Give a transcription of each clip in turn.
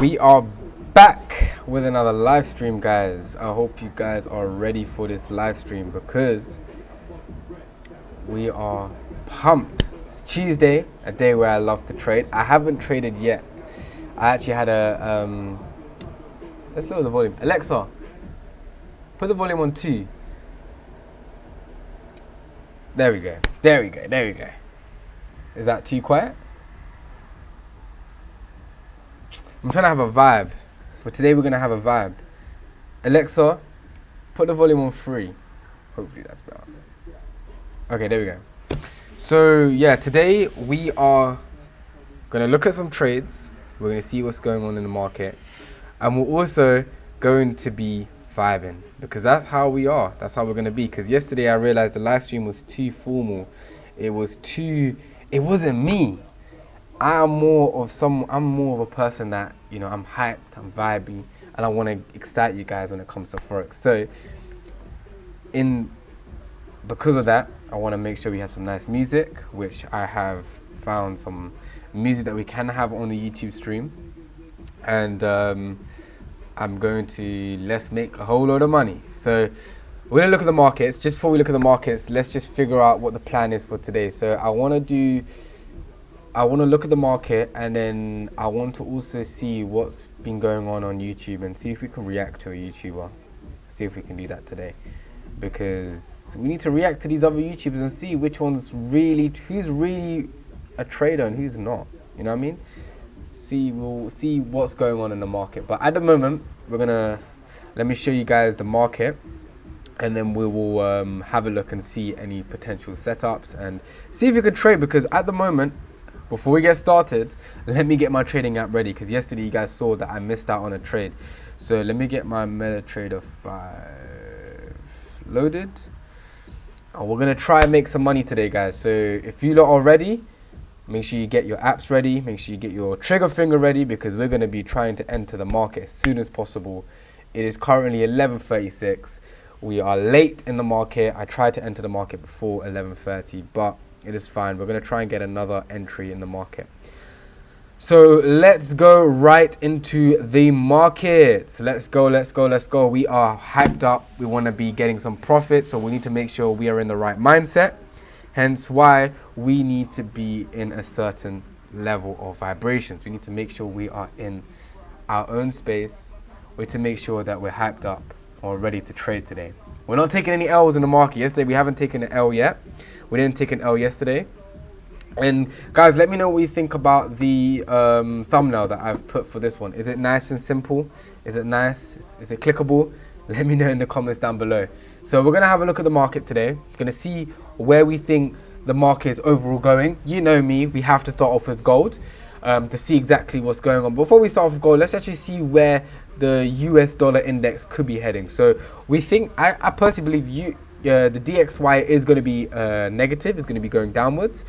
We are back with another live stream, guys. I hope you guys are ready for this live stream because we are pumped. It's Tuesday, a day where I love to trade. I haven't traded yet. I actually had a let's lower the volume. Alexa, put the volume on 2. There we go. There we go. There we go. Is that too quiet? I'm trying to have a vibe. So today we're going to have a vibe. Alexa, put the volume on 3. Hopefully that's better. Okay, there we go. So yeah, today we are going to look at some trades. We're going to see what's going on in the market. And we're also going to be vibing because that's how we are. That's how we're going to be. Because yesterday I realized the live stream was too formal. It wasn't me. I'm more of a person that, you know, I'm hyped, I'm vibey, and I want to excite you guys when it comes to Forex. So because of that, I want to make sure we have some nice music, which I have found some music that we can have on the YouTube stream. And I'm going to let's make a whole load of money. So we're going to look at the markets. Just before we look at the markets, let's just figure out what the plan is for today. So I want to look at the market, and then I want to also see what's been going on YouTube and see if we can react to a YouTuber. See if we can do that today, because we need to react to these other YouTubers and see who's really a trader and who's not. You know what I mean? We'll see what's going on in the market. But at the moment, let me show you guys the market, and then we will have a look and see any potential setups and see if you can trade. Because at the moment, before we get started, let me get my trading app ready, because yesterday you guys saw that I missed out on a trade. So let me get my MetaTrader 5 loaded. And we're going to try and make some money today, guys. So if you lot are ready, make sure you get your apps ready. Make sure you get your trigger finger ready, because we're going to be trying to enter the market as soon as possible. It is currently 11:36. We are late in the market. I tried to enter the market before 11:30, but it is fine. We're going to try and get another entry in the market. So let's go right into the market. Let's go. We are hyped up. We want to be getting some profit, so we need to make sure we are in the right mindset. Hence why we need to be in a certain level of vibrations. We need to make sure we are in our own space. We need to make sure that we're hyped up or ready to trade today. We're not taking any L's in the market. Yesterday we haven't taken an L yet. We didn't take an L yesterday. And guys, let me know what you think about the thumbnail that I've put for this one. Is it nice and simple? Is it nice? Is it clickable? Let me know in the comments down below. So we're going to have a look at the market today. We're going to see where we think the market is overall going. You know me, we have to start off with gold to see exactly what's going on. Before we start off with gold, let's actually see where the US dollar index could be heading. So we think, I personally believe the DXY is going to be negative. It's going to be going downwards,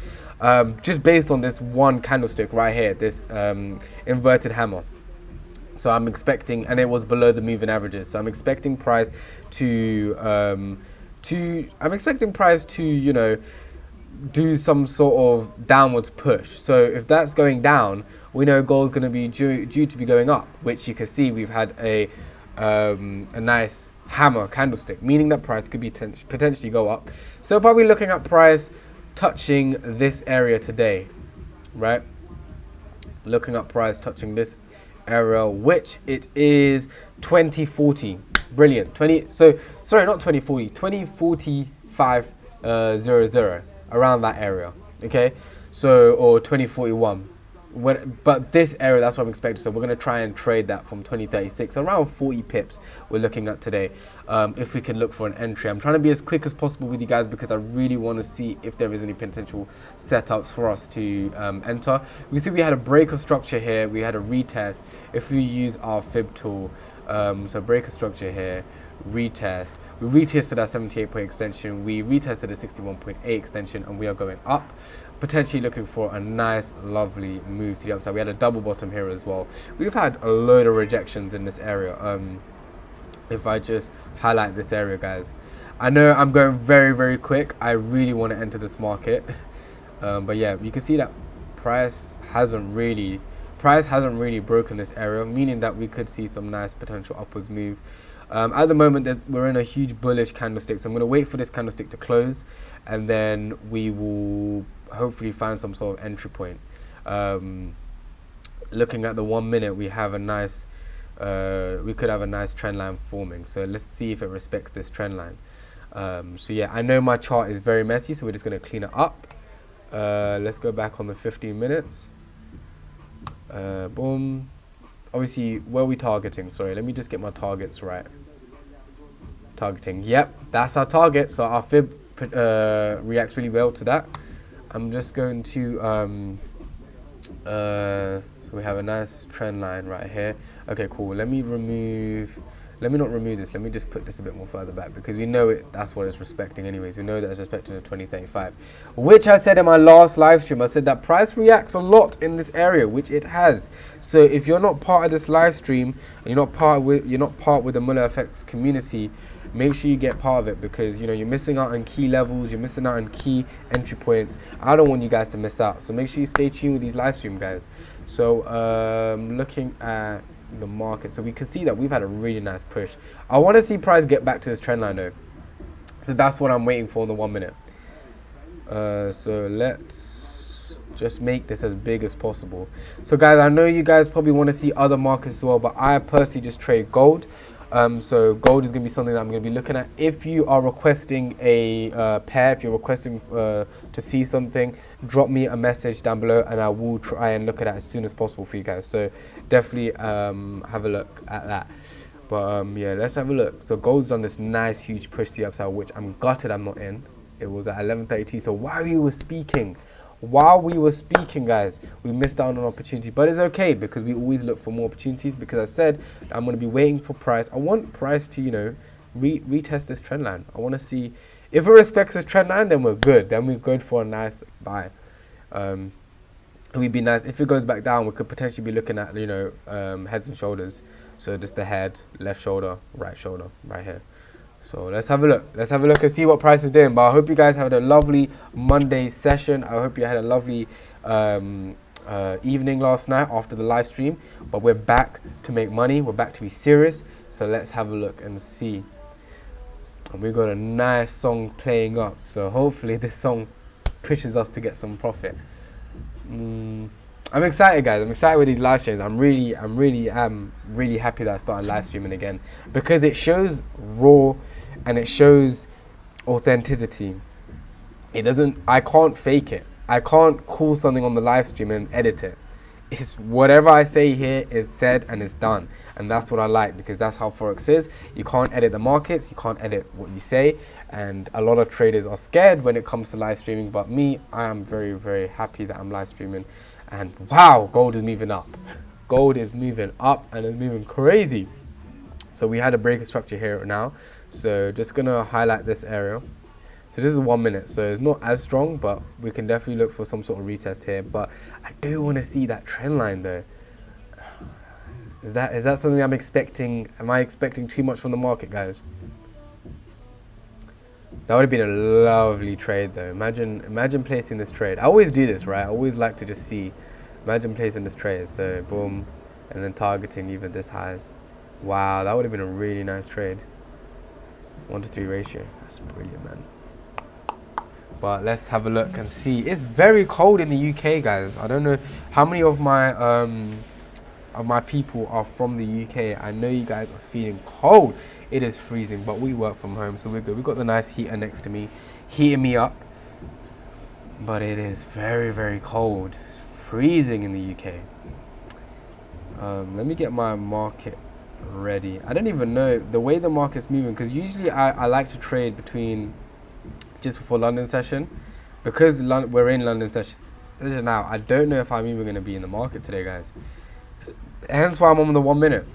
just based on this one candlestick right here, this inverted hammer. So I'm expecting, and it was below the moving averages. So I'm expecting price to you know, do some sort of downwards push. So if that's going down, we know gold's going to be due to be going up, which you can see we've had a nice hammer candlestick, meaning that price could be potentially go up. So probably looking at price touching this area today, right? Looking at price touching this area, which it is 2040. Brilliant. 2045.00 around that area. Okay, so or 2041. But this area, that's what I'm expecting. So we're going to try and trade that from 2036, around 40 pips we're looking at today. If we can look for an entry, I'm trying to be as quick as possible with you guys, because I really want to see if there is any potential setups for us to enter. We see we had a break of structure here, we had a retest. If we use our fib tool, so break of structure here, retest, we retested our 78-point extension, we retested a 61.8 extension, and we are going up, potentially looking for a nice lovely move to the upside. We had a double bottom here as well. We've had a load of rejections in this area. If I just highlight this area, guys, I know I'm going very quick. I really want to enter this market, but yeah, you can see that price hasn't really price hasn't really broken this area, meaning that we could see some nice potential upwards move. At the moment, we're in a huge bullish candlestick, so I'm going to wait for this candlestick to close, and then we will hopefully find some sort of entry point. Looking at the 1 minute, we have a nice, we could have a nice trend line forming. So let's see if it respects this trend line. So yeah, I know my chart is very messy, so we're just going to clean it up. Let's go back on the 15 minutes. Boom. Obviously, where are we targeting? Sorry, let me just get my targets right. Targeting, yep, that's our target. So our fib reacts really well to that. I'm just going to so we have a nice trend line right here. Okay, cool. Let me not remove this. Let me just put this a bit more further back, because we know that's what it's respecting anyways. We know that it's respecting the 2035, which I said in my last live stream. I said that price reacts a lot in this area, which it has. So if you're not part of this live stream and you're not part with the MullaFx community, make sure you get part of it, because you're missing out on key levels, you're missing out on key entry points. I don't want you guys to miss out, so make sure you stay tuned with these live stream guys. So looking at the market, so we can see that we've had a really nice push. I want to see price get back to this trend line though, so that's what I'm waiting for in the 1 minute. So let's just make this as big as possible. So guys, I know you guys probably want to see other markets as well, but I personally just trade gold. So gold is going to be something that I'm going to be looking at. If you are requesting a pair, if you're requesting to see something, drop me a message down below and I will try and look at that as soon as possible for you guys. So definitely have a look at that. But yeah, let's have a look. So gold's done this nice huge push to the upside, which I'm gutted I'm not in. It was at 11:32. So while we were speaking, guys, we missed out on an opportunity, but it's okay, because we always look for more opportunities, because I said I'm going to be waiting for price. I want price to retest this trend line. I want to see if it respects this trend line, then we're good, then we're good for a nice buy. It would be nice if it goes back down. We could potentially be looking at heads and shoulders. So just the head, left shoulder, right here. So let's have a look. Let's have a look and see what price is doing. But I hope you guys had a lovely Monday session. I hope you had a lovely evening last night after the live stream. But we're back to make money. We're back to be serious. So let's have a look and see. And we've got a nice song playing up. So hopefully this song pushes us to get some profit. I'm excited, guys. I'm excited with these live streams. I'm really happy that I started live streaming again, because it shows raw and it shows authenticity. I can't fake it. I can't call something on the live stream and edit it. It's whatever I say here is said and it's done. And that's what I like, because that's how Forex is. You can't edit the markets, you can't edit what you say. And a lot of traders are scared when it comes to live streaming. But me, I am very, very happy that I'm live streaming. And wow, gold is moving up. Gold is moving up and it's moving crazy. So we had a breaker structure here now. So just gonna highlight this area. So this is 1 minute, so it's not as strong, but we can definitely look for some sort of retest here. But I do want to see that trend line though. Is that something I'm expecting? Am I expecting too much from the market, guys? That would have been a lovely trade though. Imagine placing this trade. I always do this, right? I always like to just see. Imagine placing this trade. So boom, and then targeting even this highs. Wow, that would have been a really nice trade. 1-to-3 ratio. That's brilliant, man. But let's have a look and see. It's very cold in the UK, guys. I don't know how many of my people are from the UK. I know you guys are feeling cold. It is freezing, but we work from home, so we're good. We've got the nice heater next to me, heating me up. But it is very, very cold. It's freezing in the UK. Let me get my market ready. I don't even know the way the market's moving, because usually I like to trade between just before London session, because we're in London session now. I don't know if I'm even going to be in the market today, guys. Hence why I'm on the 1 minute.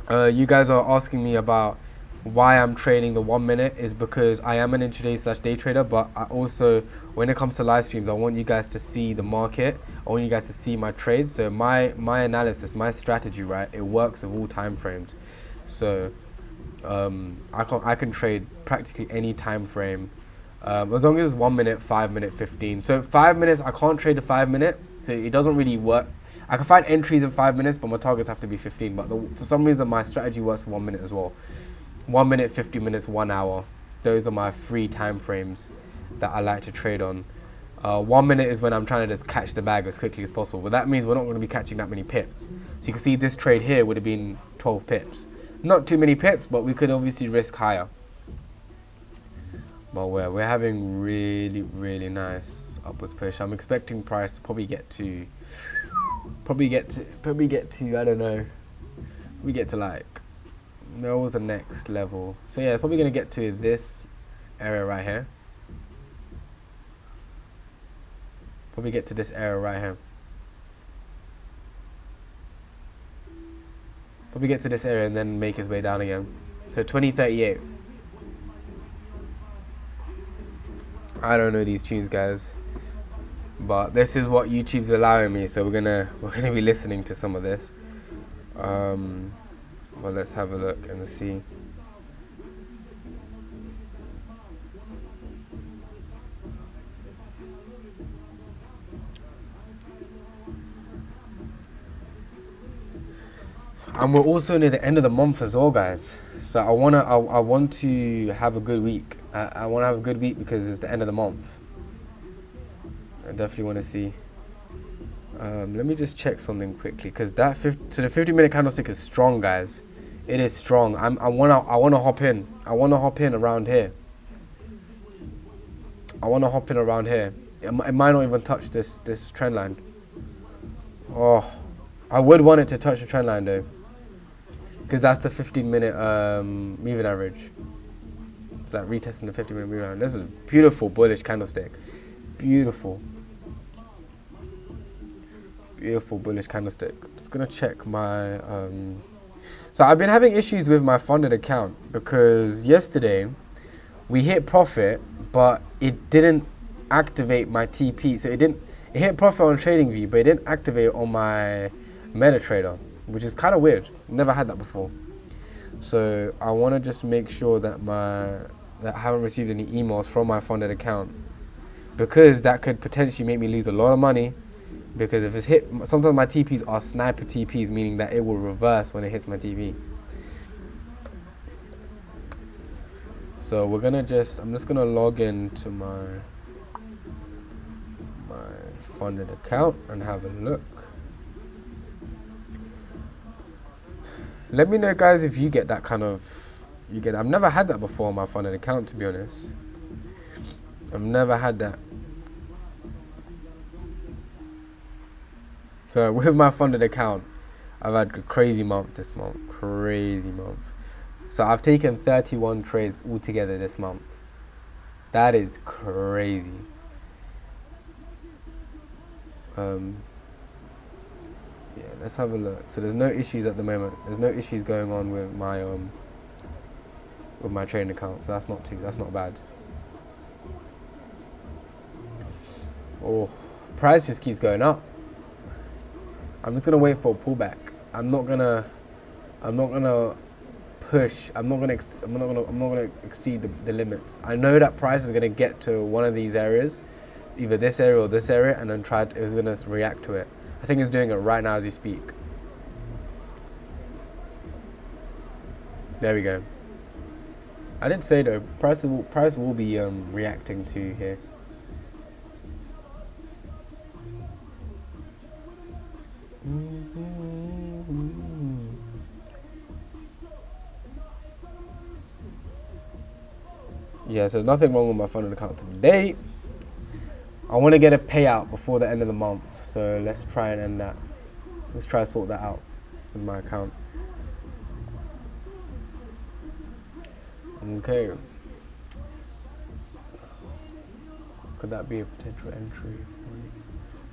You guys are asking me about why I'm trading the 1 minute. Is because I am an intraday/day trader, but I also, when it comes to live streams, I want you guys to see the market. I want you guys to see my trades. So my analysis, my strategy, right, it works with all time frames. So I can trade practically any time frame, as long as it's 1 minute, 5 minute, 15. So 5 minutes, I can't trade the 5 minute, so it doesn't really work. I can find entries in 5 minutes, but my targets have to be 15. But for some reason, my strategy works for 1 minute as well. 1 minute, 50 minutes, 1 hour. Those are my 3 time frames that I like to trade on. 1 minute is when I'm trying to just catch the bag as quickly as possible. But that means we're not going to be catching that many pips. So you can see this trade here would have been 12 pips. Not too many pips, but we could obviously risk higher. But we're having really, really nice upwards push. I'm expecting price to probably get to I don't know. We get to like, there was the next level. So yeah, it's probably gonna get to this area right here. Probably get to this area right here. Probably get to this area and then make his way down again. So 2038. I don't know these tunes, guys, but this is what YouTube's allowing me, so we're gonna be listening to some of this. Well, let's have a look and see. And we're also near the end of the month as well, guys. So I want to have a good week. I want to have a good week because it's the end of the month. I definitely want to see. Let me just check something quickly, because the 50-minute candlestick is strong, guys. It is strong. I wanna hop in. I wanna hop in around here. I wanna hop in around here. It might not even touch this trend line. Oh, I would want it to touch the trend line though, because that's the 15-minute moving average. It's like retesting the 50-minute moving average. This is a beautiful bullish candlestick. Beautiful. Beautiful bullish candlestick. Just gonna check my so I've been having issues with my funded account because yesterday we hit profit, but it didn't activate my TP. So it hit profit on TradingView, but it didn't activate on my MetaTrader, which is kind of weird. Never had that before. So I want to just make sure that I haven't received any emails from my funded account, because that could potentially make me lose a lot of money. Because if it's hit, sometimes my TPs are sniper TPs, meaning that it will reverse when it hits my TP. So I'm just gonna log into my funded account and have a look. Let me know, guys, if you get that kind of, I've never had that before on my funded account, to be honest. I've never had that. So with my funded account, I've had a crazy month this month. Crazy month. So I've taken 31 trades altogether this month. That is crazy. Yeah, let's have a look. So there's no issues at the moment. There's no issues going on with my trading account. So that's not bad. Oh, price just keeps going up. I'm just gonna wait for a pullback. I'm not gonna push. I'm not gonna exceed the limits. I know that price is gonna get to one of these areas, either this area or this area, and then it's gonna react to it. I think it's doing it right now as you speak. There we go. I did say though, price will be reacting to here. Yeah, so there's nothing wrong with my funded account today. I want to get a payout before the end of the month, so let's try and end that. Let's try to sort that out with my account. Okay. Could that be a potential entry?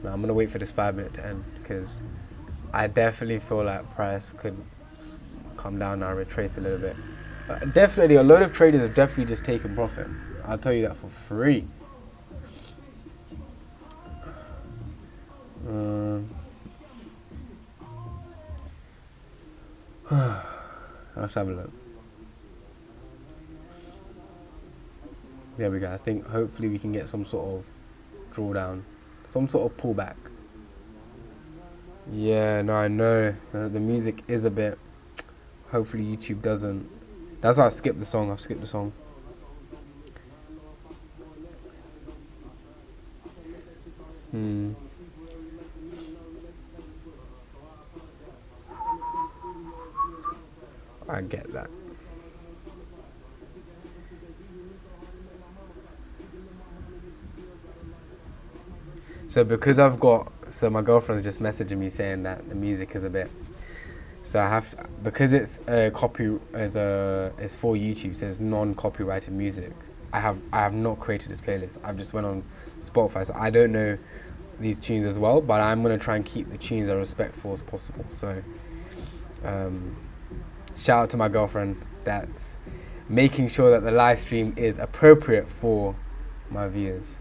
No, I'm gonna wait for this 5 minute to end, because I definitely feel like price could come down now, retrace a little bit. Definitely, a load of traders have definitely just taken profit. I'll tell you that for free. Let's have a look. There we go. I think hopefully we can get some sort of drawdown, some sort of pullback. Yeah, no, I know. The music is a bit. Hopefully YouTube doesn't. That's why I skipped the song. I've skipped the song. Hmm. I get that. So because so my girlfriend's just messaging me saying that the music is a bit. So I have to, because it's a copy it's for YouTube, so it's non-copyrighted music. I have not created this playlist. I've just went on Spotify, so I don't know these tunes as well. But I'm gonna try and keep the tunes as respectful as possible. So um, shout out to my girlfriend that's making sure that the live stream is appropriate for my viewers.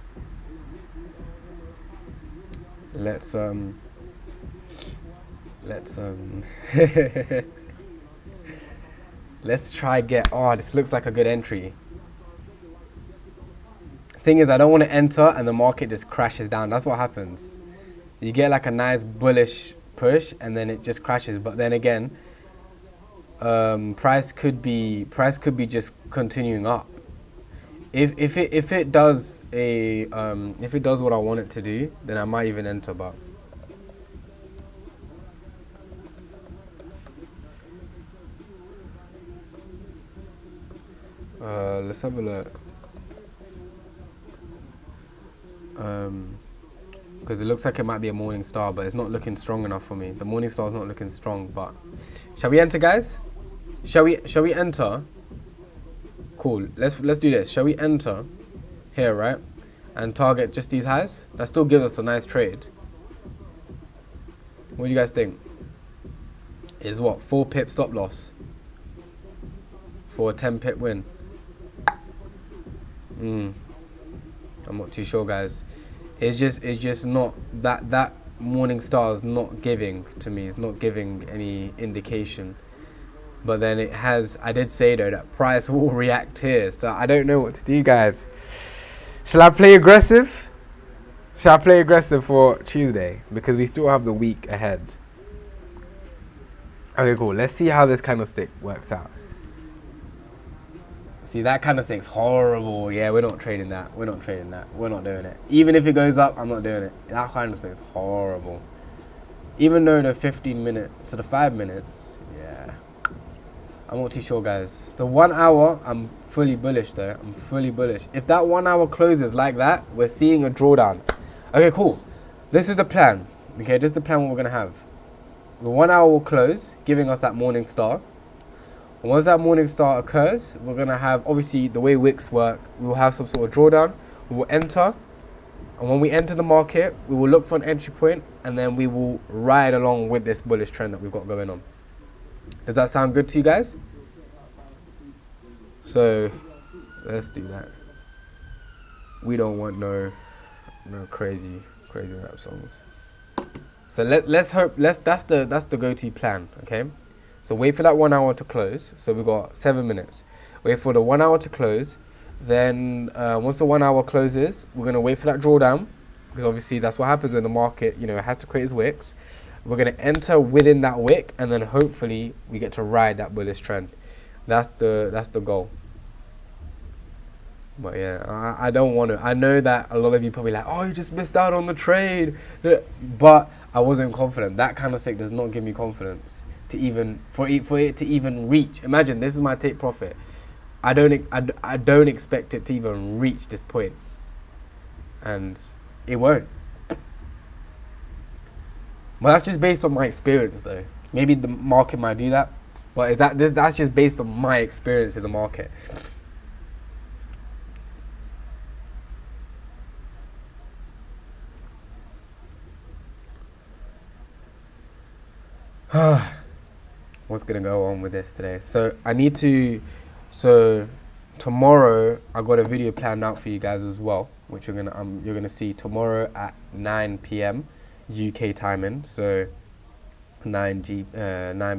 Let's let's try get. Oh, this looks like a good entry. Thing is, I don't want to enter and the market just crashes down. That's what happens. You get like a nice bullish push and then it just crashes. But then again, price could be just continuing up. If it does if it does what I want it to do, then I might even enter. But let's have a look. Because it looks like it might be a morning star, but it's not looking strong enough for me. The morning star is not looking strong. But shall we enter, guys? Shall we enter? Cool. Let's do this. Shall we enter here, right? And target just these highs? That still gives us a nice trade. What do you guys think? Is what 4 pip stop loss for a 10 pip win? I'm not too sure, guys. It's just not that morning star is not giving to me. It's not giving any indication. But then it has. I did say though that price will react here, so I don't know what to do, guys. Shall I play aggressive? Shall I play aggressive for Tuesday because we still have the week ahead? Okay, cool. Let's see how this candlestick works out. See, that candlestick's horrible. Yeah, we're not trading that. We're not trading that. We're not doing it. Even if it goes up, I'm not doing it. That candlestick's horrible. Even though the 15 minutes, so the 5 minutes, yeah. I'm not too sure, guys. The 1 hour, I'm fully bullish though. I'm fully bullish. If that 1 hour closes like that, we're seeing a drawdown. Okay, cool. This is the plan. Okay, this is the plan what we're going to have. The 1 hour will close, giving us that morning star. Once that morning star occurs, we're going to have, obviously, the way wicks work, we will have some sort of drawdown. We will enter. And when we enter the market, we will look for an entry point. And then we will ride along with this bullish trend that we've got going on. Does that sound good to you guys? So, let's do that. We don't want no crazy rap songs. So let's hope, that's the go-to plan, okay? So wait for that 1 hour to close. So we've got 7 minutes. Wait for the 1 hour to close. Then once the 1 hour closes, we're going to wait for that drawdown. Because obviously that's what happens when the market, it has to create its wicks. We're going to enter within that wick. And then hopefully we get to ride that bullish trend. That's the goal. But yeah, I don't want to. I know that a lot of you probably like, oh, you just missed out on the trade. But I wasn't confident. That kind of stick does not give me confidence. To even for it to even reach. Imagine this is my take profit. I don't expect it to even reach this point, and it won't. But that's just based on my experience, though. Maybe the market might do that, but that's just based on my experience in the market. What's gonna go on with this today? So tomorrow I got a video planned out for you guys as well, which you're gonna see tomorrow at 9 p.m. UK timing. So 9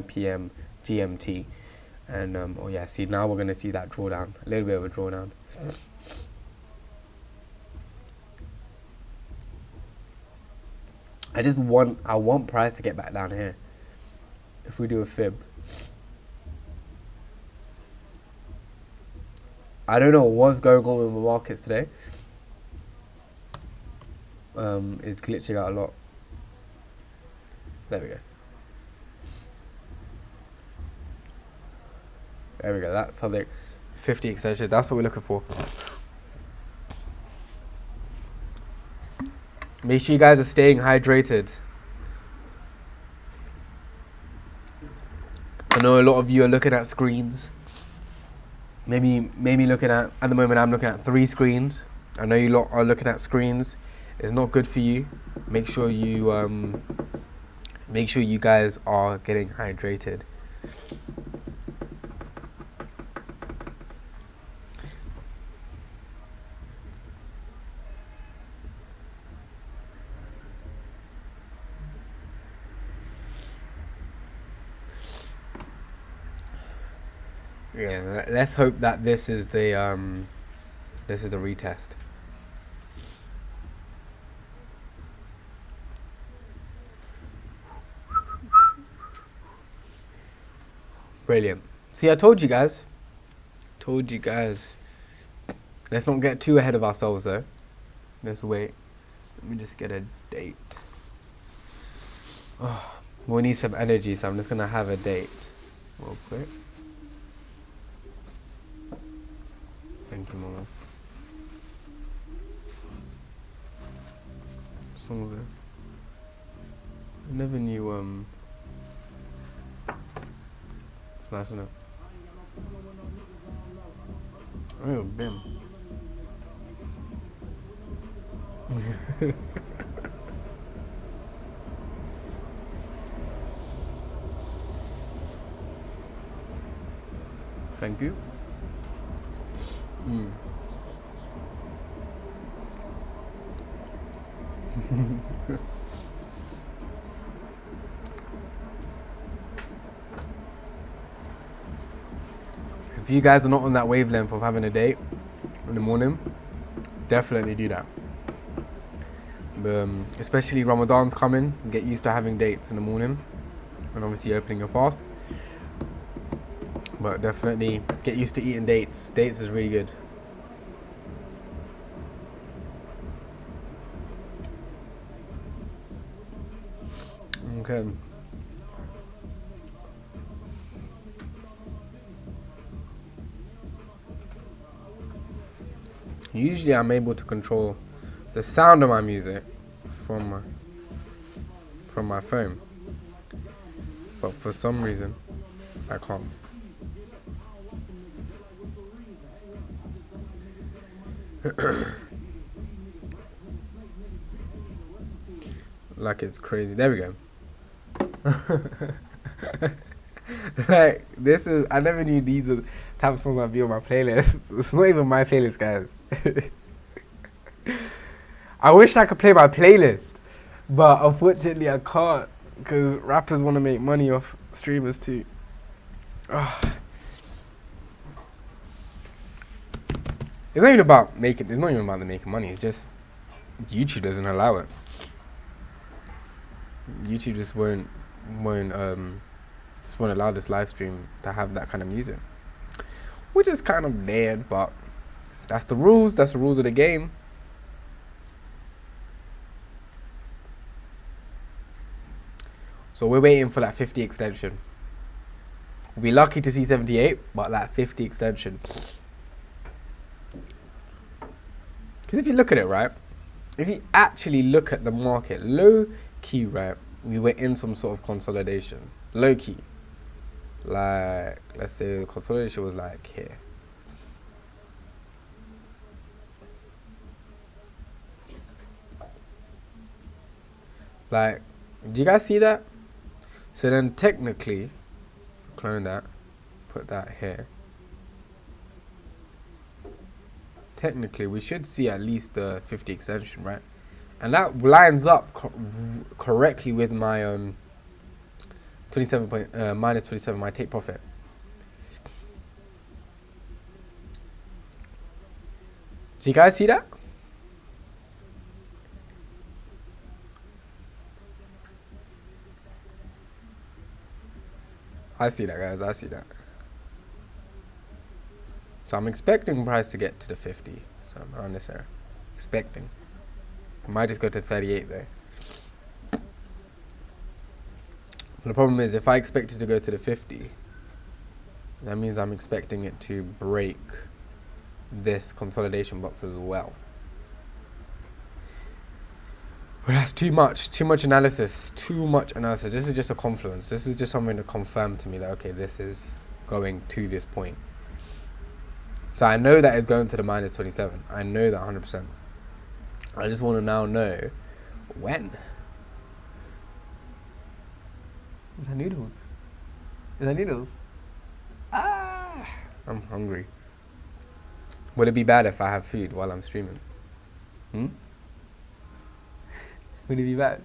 p.m. GMT, and oh yeah, see now we're gonna see that drawdown, a little bit of a drawdown. I want price to get back down here. If we do a fib, I don't know what's going on with the markets today. It's glitching out a lot. There we go. There we go. That's something. 50 extension. That's what we're looking for. Make sure you guys are staying hydrated. I know a lot of you are looking at screens. Maybe looking at the moment I'm looking at 3 screens. I know you lot are looking at screens. It's not good for you. Make sure you guys are getting hydrated. Yeah, let's hope that this is the retest. Brilliant. See, I told you guys. Let's not get too ahead of ourselves though. Let's wait. Let me just get a date. Oh, we need some energy, so I'm just gonna have a date real quick. Thank you, Mama. Songs there. I never knew Flashing up. Oh, Bim. Thank you. If you guys are not on that wavelength of having a date in the morning, definitely do that. Especially Ramadan's coming, get used to having dates in the morning, and obviously opening your fast. But definitely get used to eating dates. Dates is really good. Okay. Usually I'm able to control the sound of my music from my phone, but for some reason I can't. Like it's crazy. There we go. Like this is, I never knew these are the type of songs I'd be on my playlist. It's not even my playlist, guys. I wish I could play my playlist, but unfortunately I can't, because rappers want to make money off streamers too. It's not even about the making money. It's just YouTube doesn't allow it. YouTube just won't allow this live stream to have that kind of music, which is kind of bad, but that's the rules. That's the rules of the game. So we're waiting for that 50 extension. We'll be lucky to see 78, but that 50 extension. Because if you look at it, right, if you actually look at the market, low key, right, we were in some sort of consolidation. Low key. Like, let's say the consolidation was like here. Like, do you guys see that? So then technically, clone that, put that here. Technically, we should see at least the 50 extension, right? And that lines up correctly with my minus 27, my take profit. Do you guys see that? I see that, guys. I see that. So I'm expecting price to get to the 50. So I'm around this area. Expecting. I might just go to 38 there. But the problem is, if I expect it to go to the 50, that means I'm expecting it to break this consolidation box as well. But that's too much analysis, This is just a confluence. This is just something to confirm to me that, okay, this is going to this point. So I know that it's going to the minus 27. I know that 100%. I just want to now know when. Is that noodles? Is that noodles? Ah! I'm hungry. Would it be bad if I have food while I'm streaming? Would it be bad?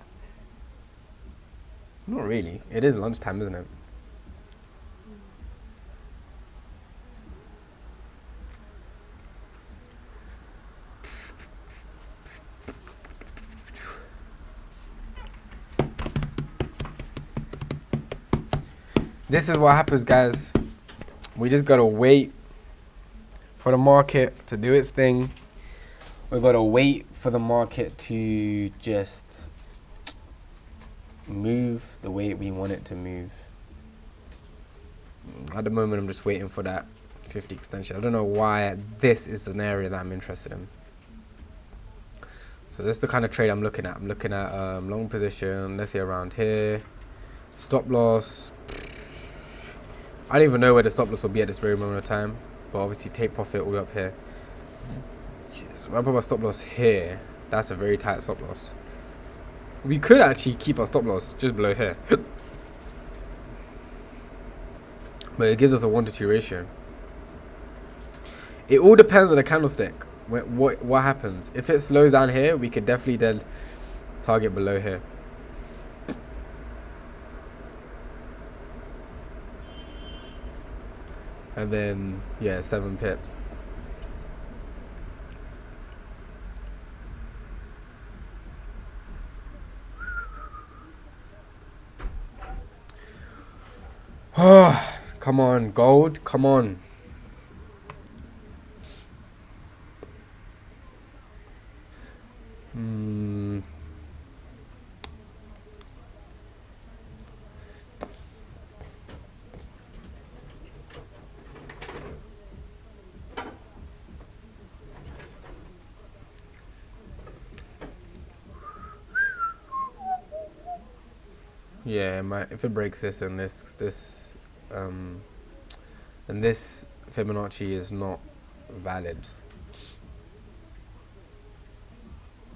Not really. It is lunchtime, isn't it? This is what happens, guys. We just gotta wait for the market to do its thing. We gotta wait for the market to just move the way we want it to move. At the moment, I'm just waiting for that 50 extension. I don't know why this is an area that I'm interested in. So this is the kind of trade I'm looking at. I'm looking at long position. Let's say around here. Stop loss. I don't even know where the stop loss will be at this very moment of time. But obviously take profit all up here. So I put my stop loss here. That's a very tight stop loss. We could actually keep our stop loss just below here. But it gives us a 1-to-2 ratio. It all depends on the candlestick. What happens? If it slows down here, we could definitely then target below here. And then, yeah, 7 pips. Oh, come on, gold, come on. Yeah, if it breaks this and this Fibonacci is not valid.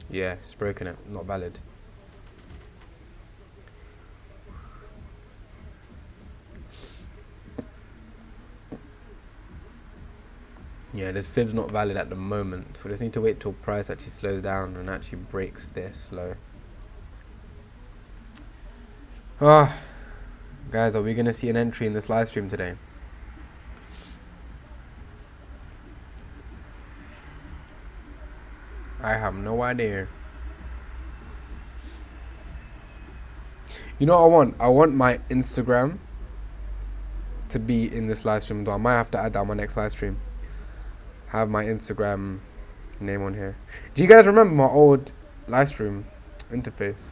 Yeah, it's broken it, not valid. Yeah, this fib's not valid at the moment. We just need to wait till price actually slows down and actually breaks this low. Ah, guys, are we gonna see an entry in this live stream today? I have no idea. You know what I want? I want my Instagram to be in this live stream. I might have to add that on my next live stream. Have my Instagram name on here. Do you guys remember my old live stream interface?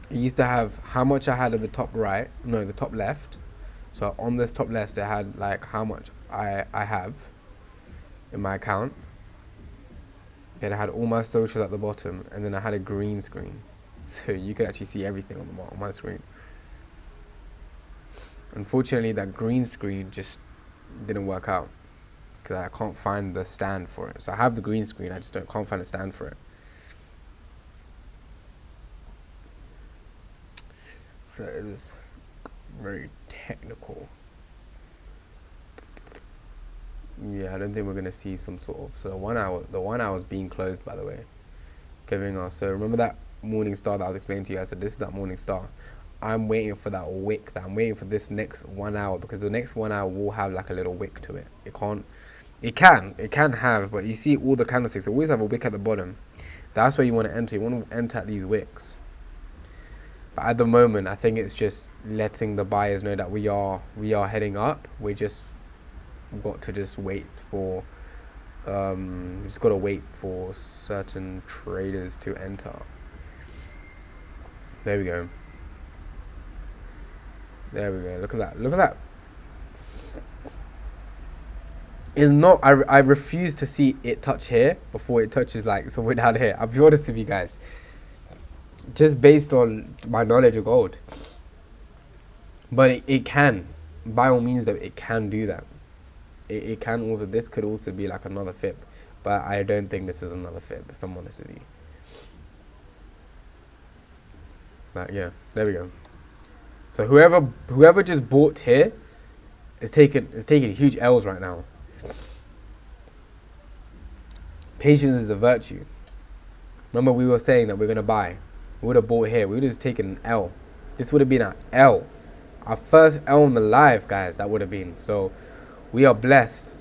It used to have how much I had at the top right, no, the top left. So on this top left, it had like how much I have in my account. Then I had all my socials at the bottom, and then I had a green screen, so you could actually see everything on my screen. Unfortunately, that green screen just didn't work out because I can't find the stand for it. So I have the green screen, I just can't find a stand for it. So it was very technical. Yeah, I don't think we're gonna see some sort of. So the 1 hour is being closed, by the way, giving us. So remember that morning star that I was explaining to you. I said this is that morning star. I'm waiting for that wick. I'm waiting for this next 1 hour, because the next 1 hour will have like a little wick to it. It can have, but you see all the candlesticks always have a wick at the bottom. That's where you want to enter. You want to enter at these wicks. But at the moment, I think it's just letting the buyers know that we are heading up. We just got to just wait for just got to wait for certain traders to enter. There we go. There we go. Look at that. Look at that. Is not. I refuse to see it touch here before it touches like somewhere down here. I'll be honest with you guys. Just based on my knowledge of gold. But it can, by all means, though, it can do that. It can also. This could also be like another fib, but I don't think this is another fib. If I'm honest with you. But yeah, there we go. So whoever just bought here is taking huge L's right now. Patience is a virtue. Remember, we were saying that we're gonna buy. We would have bought here. We would have just taken an L. This would have been an L. Our first L in the live, guys. That would have been. So we are blessed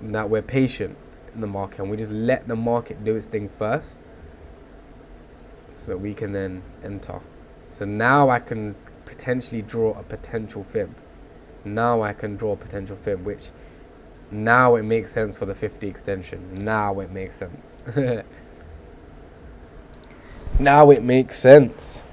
that we're patient in the market, and we just let the market do its thing first, so that we can then enter. So now I can potentially draw a potential fib. Now I can draw a potential fib, which now it makes sense for the 50 extension. Now it makes sense. Now it makes sense.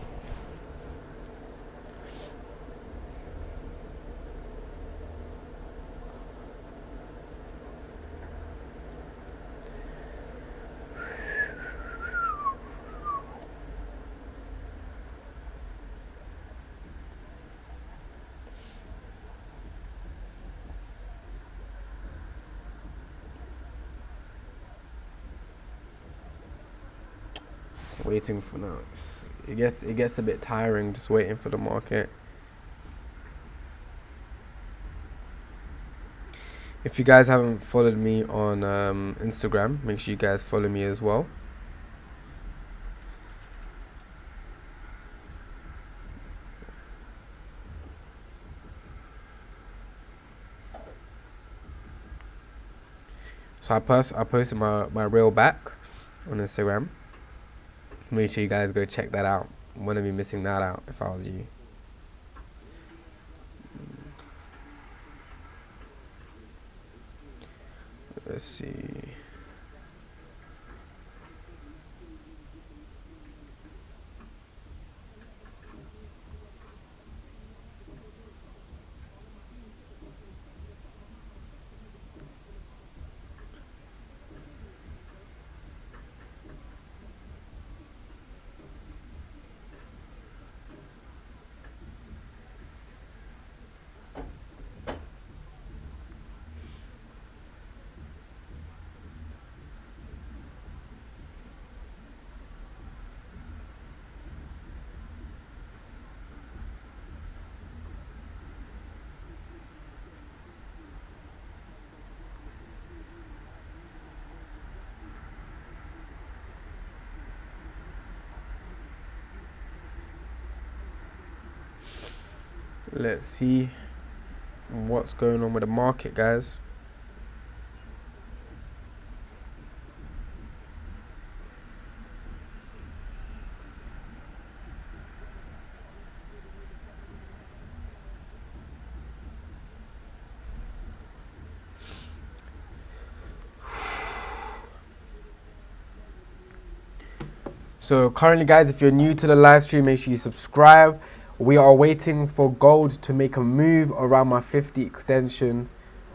Waiting for now. It gets a bit tiring just waiting for the market. If you guys haven't followed me on Instagram, make sure you guys follow me as well. So I posted my reel back on Instagram. Make sure you guys go check that out. Wouldn't be missing that out if I was you. Let's see. Let's see what's going on with the market, guys. So currently, guys, if you're new to the live stream, make sure you subscribe. We are waiting for gold to make a move around my 50 extension.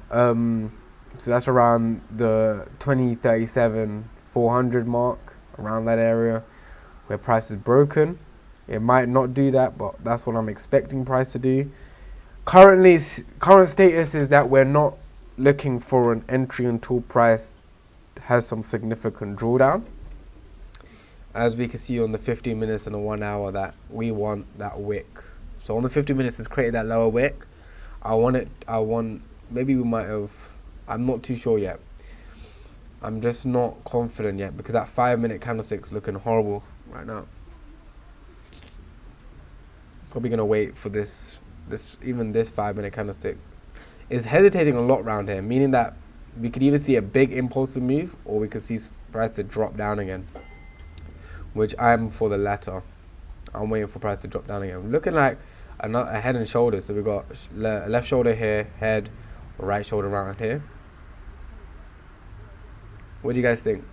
So that's around the 2037 400 mark, around that area where price is broken. It might not do that, but that's what I'm expecting price to do. Current status is that we're not looking for an entry until price has some significant drawdown. As we can see on the 15 minutes and the 1 hour, that we want that wick. So on the 15 minutes, it's created that lower wick. Maybe we might have, I'm not too sure yet. I'm just not confident yet because that 5 minute candlestick's looking horrible right now. Probably gonna wait for this 5 minute candlestick is hesitating a lot around here, meaning that we could either see a big impulsive move or we could see price to drop down again, which I'm for the latter. I'm waiting for price to drop down again. Looking like a head and shoulders. So we got left shoulder here, head, right shoulder around here. What do you guys think?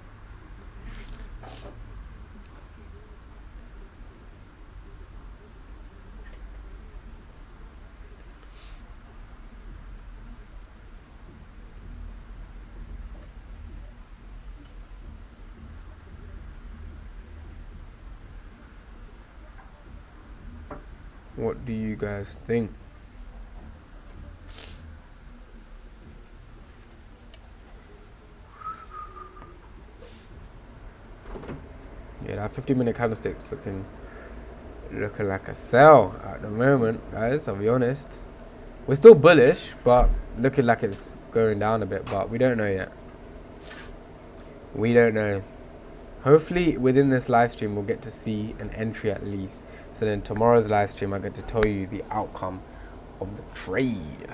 What do you guys think? Yeah, that 50-minute candlestick's looking like a sell at the moment, guys. I'll be honest. We're still bullish, but looking like it's going down a bit. But we don't know yet. We don't know. Hopefully, within this live stream, we'll get to see an entry at least. So then tomorrow's live stream, I get to tell you the outcome of the trade.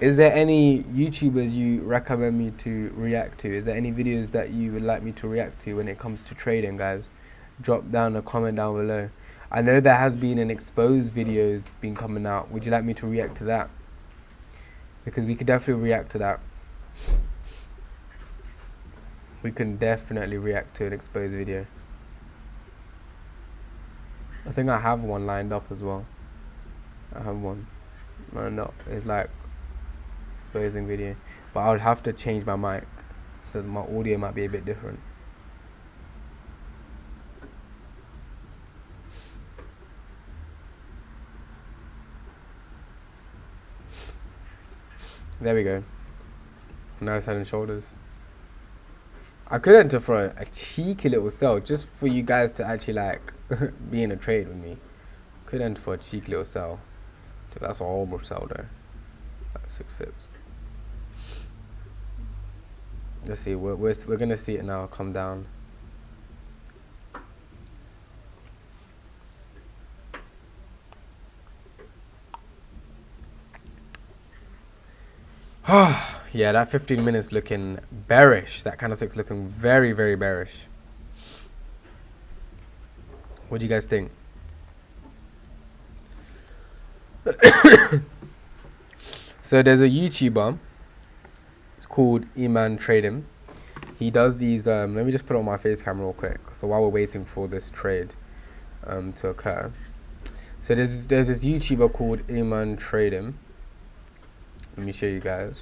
Is there any YouTubers you recommend me to react to? Is there any videos that you would like me to react to when it comes to trading, guys? Drop down a comment down below. I know there has been an exposed videos been coming out. Would you like me to react to that? Because we could definitely react to that. We can definitely react to an exposed video. I think I have one lined up as well. I have one lined up. It's like exposing video, but I would have to change my mic, so my audio might be a bit different. There we go. Nice head and shoulders. I could enter for a cheeky little sell just for you guys to actually like be in a trade with me. Could enter for a cheeky little sell. Dude, that's a horrible sell there. Like 6 pips. Let's see. We're gonna see it now come down. Yeah, that 15 minutes looking bearish. That candlestick's looking very, very bearish. What do you guys think? So there's a YouTuber. It's called Iman Trading. He does these. Let me just put it on my face camera real quick. So while we're waiting for this trade to occur, so there's this YouTuber called Iman Trading. Let me show you guys.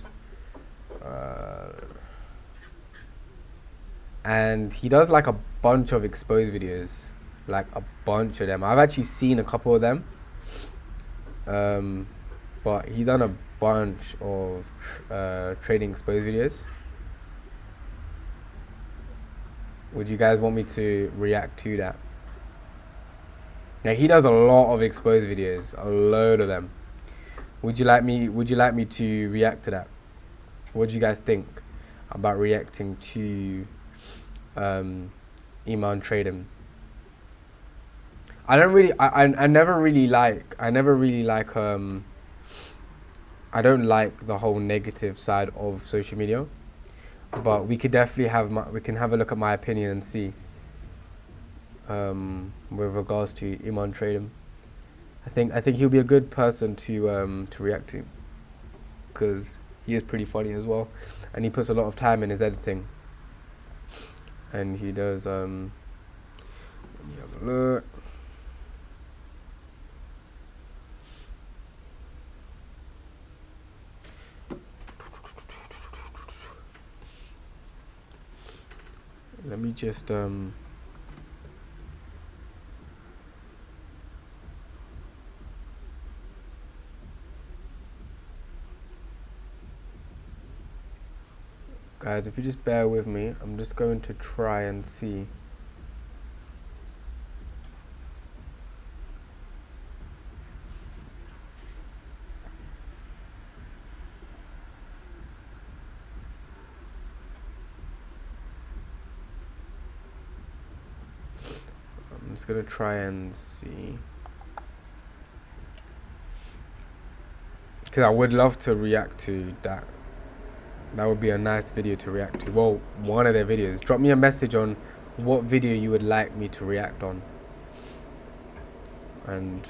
And he does like a bunch of exposed videos, like a bunch of them. I've actually seen a couple of them, but he's done a bunch of trading exposed videos. Would you guys want me to react to that? Now he does a lot of exposed videos, a load of them. Would you like me to react to that? What do you guys think about reacting to Iman Trading? I never really like I don't like the whole negative side of social media, but we could definitely we can have a look at my opinion and see with regards to Iman Trading. I think he'll be a good person to react to, because he is pretty funny as well, and he puts a lot of time in his editing, and he does let me have a look. Let me just guys, if you just bear with me, I'm just going to try and see. just gonna try and see, because I would love to react to that. That would be a nice video to react to. Well, one of their videos. Drop me a message on what video you would like me to react on, and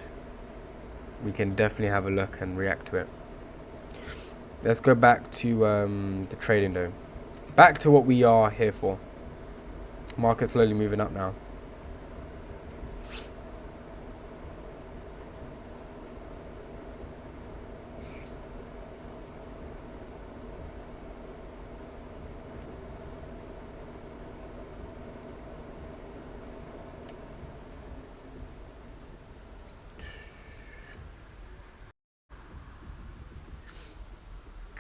we can definitely have a look and react to it. Let's go back to the trading though. Back to what we are here for. Market slowly moving up now.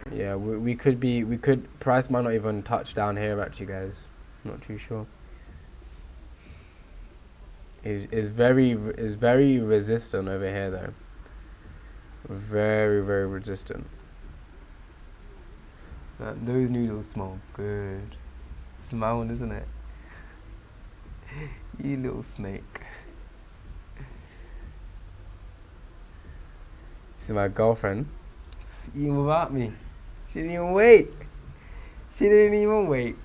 Yeah, we could price might not even touch down here actually, guys. Not too sure. Is very resistant over here though. Very resistant. Those noodles smell good. It's my one, isn't it? You little snake. She's my girlfriend. She's eating without me. She didn't even wait. She didn't even wait.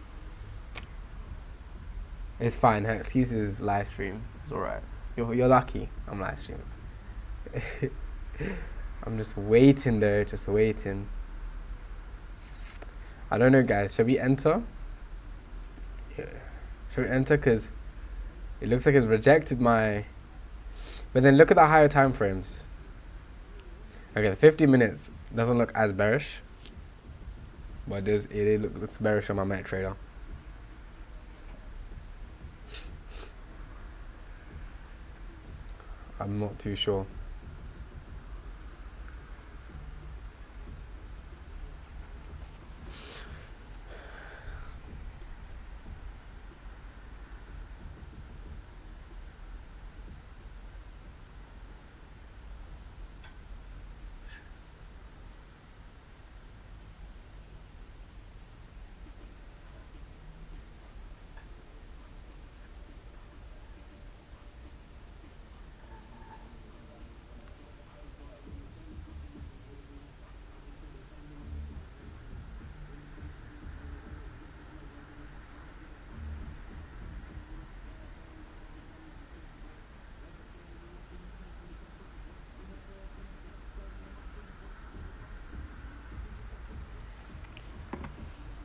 It's fine. Her excuse is live stream. It's alright. You're lucky. I'm live streaming. I'm just waiting though. Just waiting. I don't know, guys. Should we enter? Yeah. Should we enter? Because it looks like it's rejected my. But then look at the higher time frames. Okay, the 50 minutes doesn't look as bearish. But it looks bearish on my MetaTrader. I'm not too sure.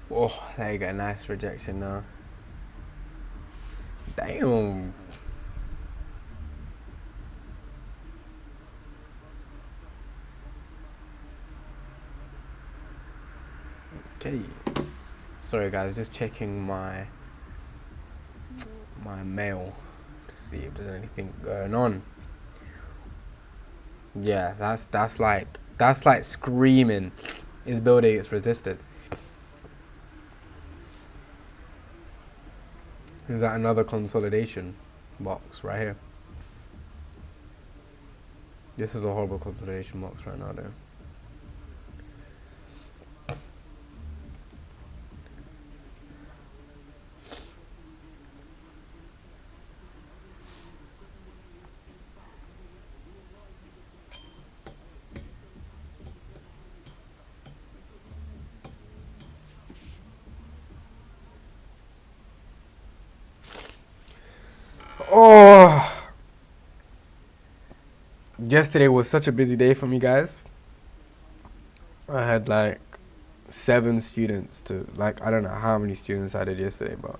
Oh, there you go. Nice rejection now. Damn. Okay. Sorry guys, just checking my mail to see if there's anything going on. Yeah, that's like screaming. Is building its resistance. Is that another consolidation box right here? This is a horrible consolidation box right now though. Oh, yesterday was such a busy day for me, guys. I had like 7 students to, like, I don't know how many students I did yesterday, but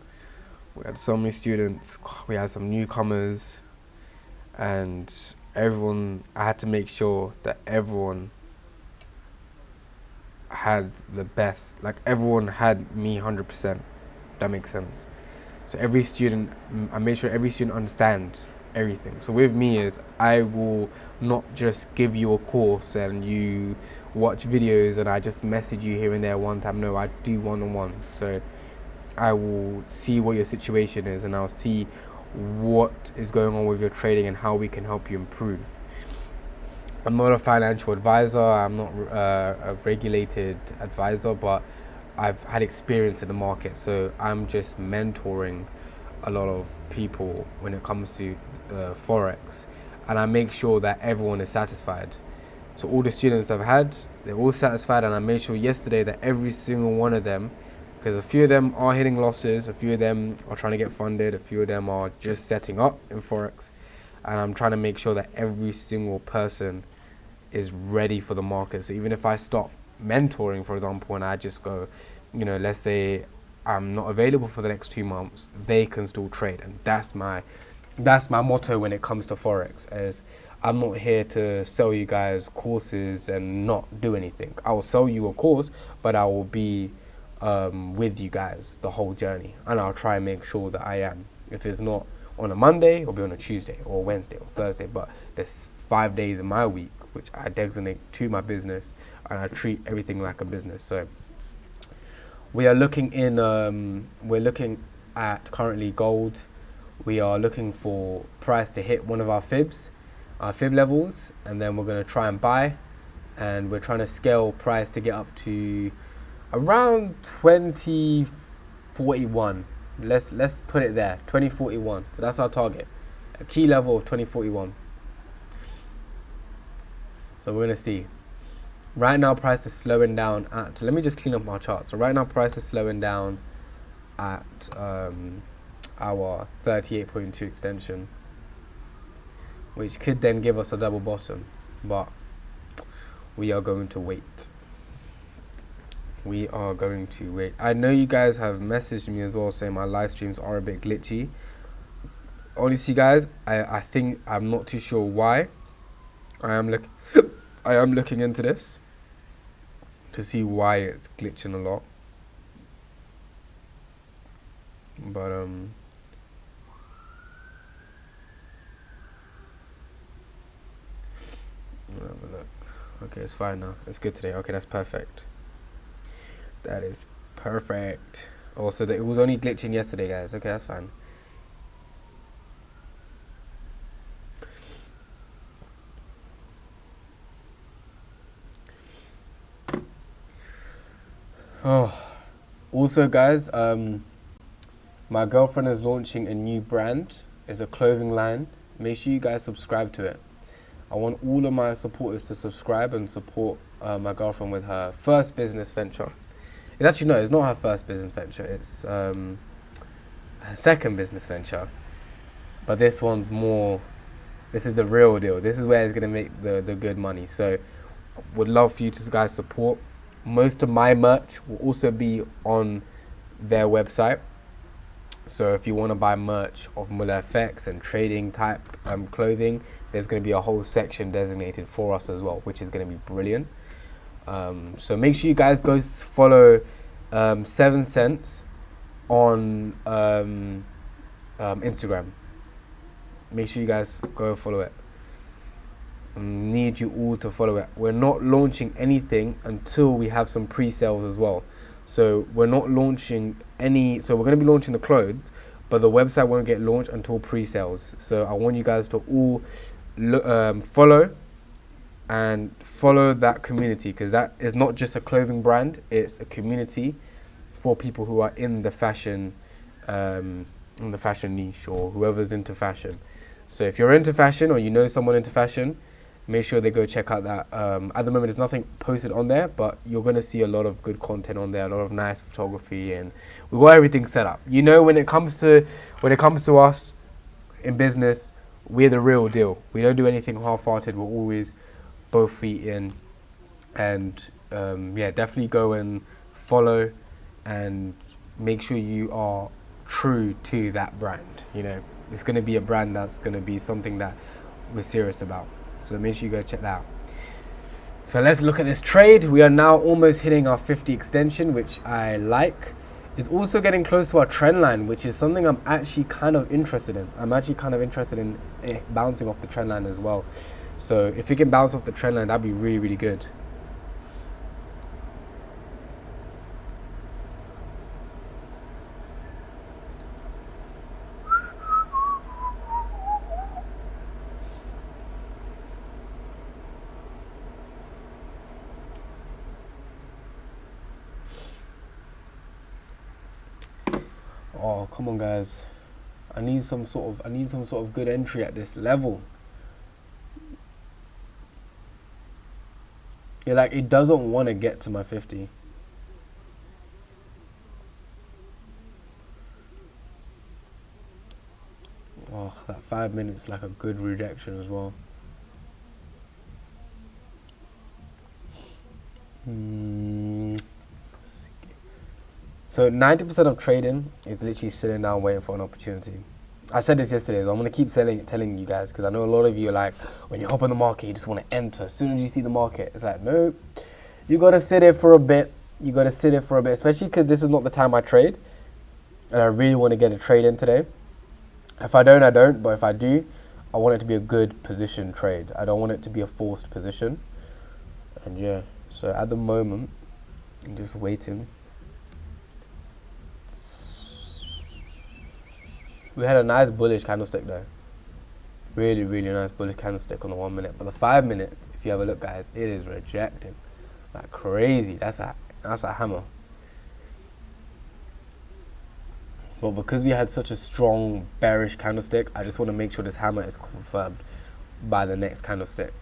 we had so many students. We had some newcomers, and everyone, I had to make sure that everyone had the best, like everyone had me 100%. That makes sense. So every student, I made sure every student understands everything. So with me is, I will not just give you a course and you watch videos and I just message you here and there one time. No, I do one-on-ones. So I will see what your situation is, and I'll see what is going on with your trading and how we can help you improve. I'm not a financial advisor. I'm not a regulated advisor, but I've had experience in the market, so I'm just mentoring a lot of people when it comes to Forex, and I make sure that everyone is satisfied. So all the students I've had, they're all satisfied, and I made sure yesterday that every single one of them, because a few of them are hitting losses, a few of them are trying to get funded, a few of them are just setting up in Forex, and I'm trying to make sure that every single person is ready for the market. So even if I stop mentoring, for example, and I just go, let's say I'm not available for the next 2 months, they can still trade. And that's my motto when it comes to Forex, is I'm not here to sell you guys courses and not do anything. I will sell you a course, but I will be with you guys the whole journey, and I'll try and make sure that I am. If it's not on a Monday, it'll be on a Tuesday or Wednesday or Thursday, but there's 5 days in my week which I designate to my business, and I treat everything like a business. So we are looking at currently gold. We are looking for price to hit one of our fib levels, and then we're going to try and buy, and we're trying to scale price to get up to around 2041. Let's put it there, 2041. So that's our target, a key level of 2041. So we're going to see. Right now price is slowing down at, let me just clean up my chart. So right now price is slowing down at our 38.2 extension, which could then give us a double bottom, but we are going to wait. I know you guys have messaged me as well saying my live streams are a bit glitchy. Honestly guys, I think, I'm not too sure why. I am looking into this to see why it's glitching a lot, but have a look. Okay, it's fine now. It's good today. Okay, that's perfect. That is perfect. Also, it was only glitching yesterday, guys. Okay, that's fine. Oh, also, guys, my girlfriend is launching a new brand. It's a clothing line. Make sure you guys subscribe to it. I want all of my supporters to subscribe and support my girlfriend with her first business venture. It's actually it's not her first business venture. It's her second business venture. But this one's more. This is the real deal. This is where it's gonna make the good money. So, would love for you to guys support. Most of my merch will also be on their website. So if you want to buy merch of MullaFx and trading type clothing, there's going to be a whole section designated for us as well, which is going to be brilliant. So make sure you guys go follow 7 Cents on Instagram. Make sure you guys go follow it. I need you all to follow it. We're not launching anything until we have some pre-sales as well. So we're not launching any. So we're going to be launching the clothes, but the website won't get launched until pre-sales. So I want you guys to all follow that community, because that is not just a clothing brand. It's a community for people who are in the fashion niche, or whoever's into fashion. So if you're into fashion, or you know someone into fashion, make sure they go check out that. At the moment, there's nothing posted on there, but you're going to see a lot of good content on there, a lot of nice photography, and we've got everything set up. When it comes to us in business, we're the real deal. We don't do anything half-hearted. We're always both feet in, and definitely go and follow, and make sure you are true to that brand. It's going to be a brand that's going to be something that we're serious about. So make sure you go check that out. So let's look at this trade. We are now almost hitting our 50 extension, which I like. It's also getting close to our trend line, which is something I'm actually kind of interested in. I'm actually kind of interested in it bouncing off the trend line as well. So if we can bounce off the trend line, that'd be really, really good. Oh, come on, guys. I need some sort of good entry at this level. Yeah, like it doesn't want to get to my 50. Oh, that 5 minutes like a good rejection as well. So 90% of trading is literally sitting down waiting for an opportunity. I said this yesterday, so I'm going to keep telling you guys, because I know a lot of you are like, when you hop on the market, you just want to enter. As soon as you see the market, it's like, nope. You got to sit there for a bit. Especially because this is not the time I trade. And I really want to get a trade in today. If I don't, I don't. But if I do, I want it to be a good position trade. I don't want it to be a forced position. And yeah, so at the moment, I'm just waiting. We had a nice bullish candlestick though. Really, really nice bullish candlestick on the 1 minute. But the 5 minutes, if you have a look, guys, it is rejecting like crazy. That's a hammer. But because we had such a strong bearish candlestick, I just want to make sure this hammer is confirmed by the next candlestick.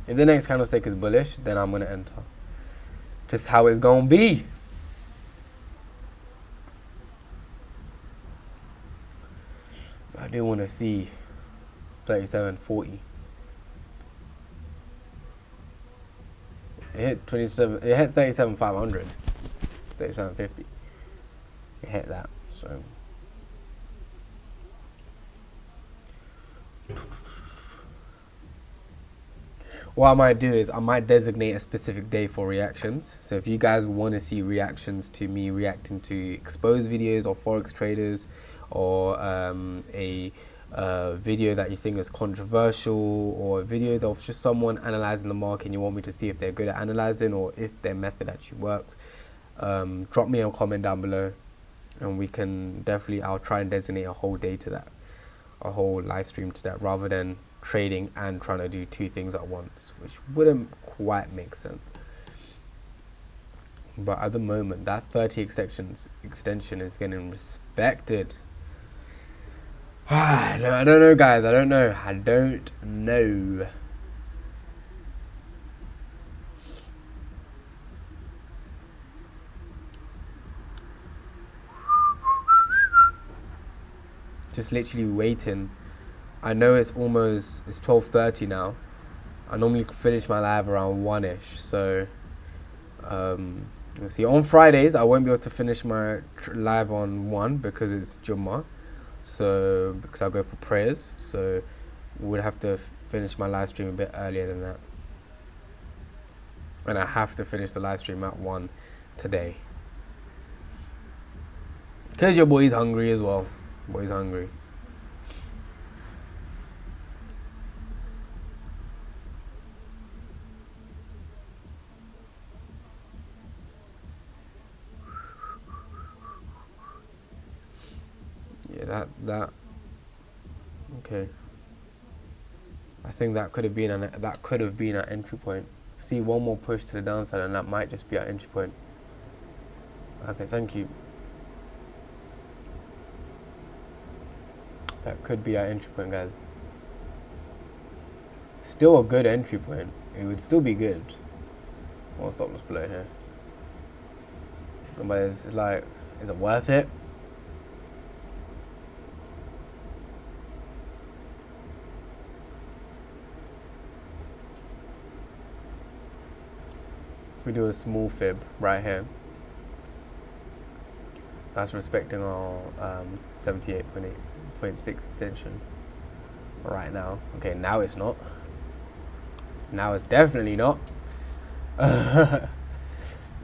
If the next candlestick is bullish, then I'm going to enter. Just how it's going to be. I do want to see 37.40. It hit 27. It hit 37.500. 37.50. It hit that. So what I might do is I might designate a specific day for reactions. So if you guys want to see reactions to me reacting to exposed videos or forex traders, or a video that you think is controversial, or a video of just someone analyzing the market and you want me to see if they're good at analyzing or if their method actually works, drop me a comment down below and we can definitely, I'll try and designate a whole day to that, a whole live stream to that, rather than trading and trying to do two things at once, which wouldn't quite make sense. But at the moment, that 30 extension is getting respected. I don't know, guys. I don't know. Just literally waiting. I know it's 12:30 now. I normally finish my live around 1ish. So, you'll see on Fridays I won't be able to finish my live on 1 because it's Jummah. So, because I'll go for prayers, so would have to finish my live stream a bit earlier than that. And I have to finish the live stream at 1 today. Because your boy's hungry as well. Boy's hungry. Yeah, that okay. I think that could have been our entry point. See, one more push to the downside and that might just be our entry point. Okay, thank you. That could be our entry point, guys. Still a good entry point. It would still be good. I'll stop this below here. But it's like, is it worth it? We do a small fib right here. That's respecting our 78.6 extension right now. Okay, now it's not. Now it's definitely not.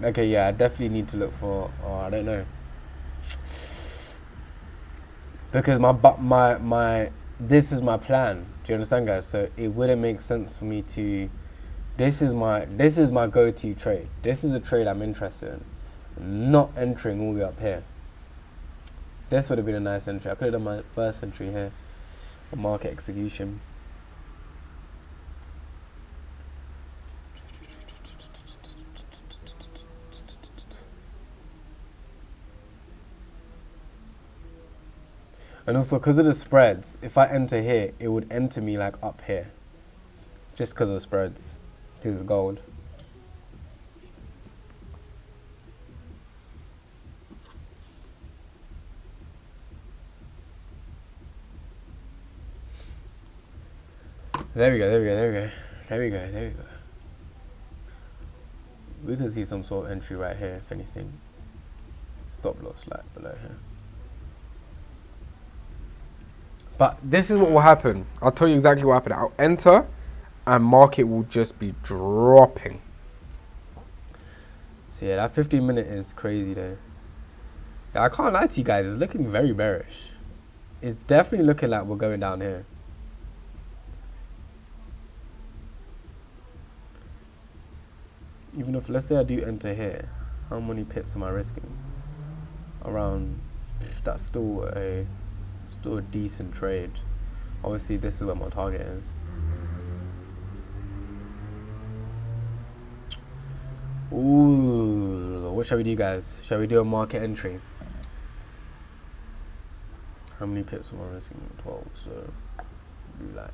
Okay, yeah, I definitely need to look for. Oh, I don't know. Because my this is my plan. Do you understand, guys? So it wouldn't make sense for me to. This is my go-to trade. This is a trade I'm interested in. Not entering all the way up here. This would have been a nice entry. I could have done my first entry here. A market execution. And also because of the spreads, if I enter here, it would enter me like up here. Just because of the spreads. Because it's gold. There we go, there we go, there we go. There we go, there we go. We can see some sort of entry right here, if anything. Stop loss like below here. But this is what will happen. I'll tell you exactly what happened. I'll enter and market will just be dropping. So yeah, that 15-minute is crazy though. Yeah, I can't lie to you guys, it's looking very bearish. It's definitely looking like we're going down here. Even if, let's say I do enter here, how many pips am I risking? Around, that's still a decent trade. Obviously this is where my target is. Ooh, what shall we do, guys? Shall we do a market entry? How many pips am I risking? 12, so do that.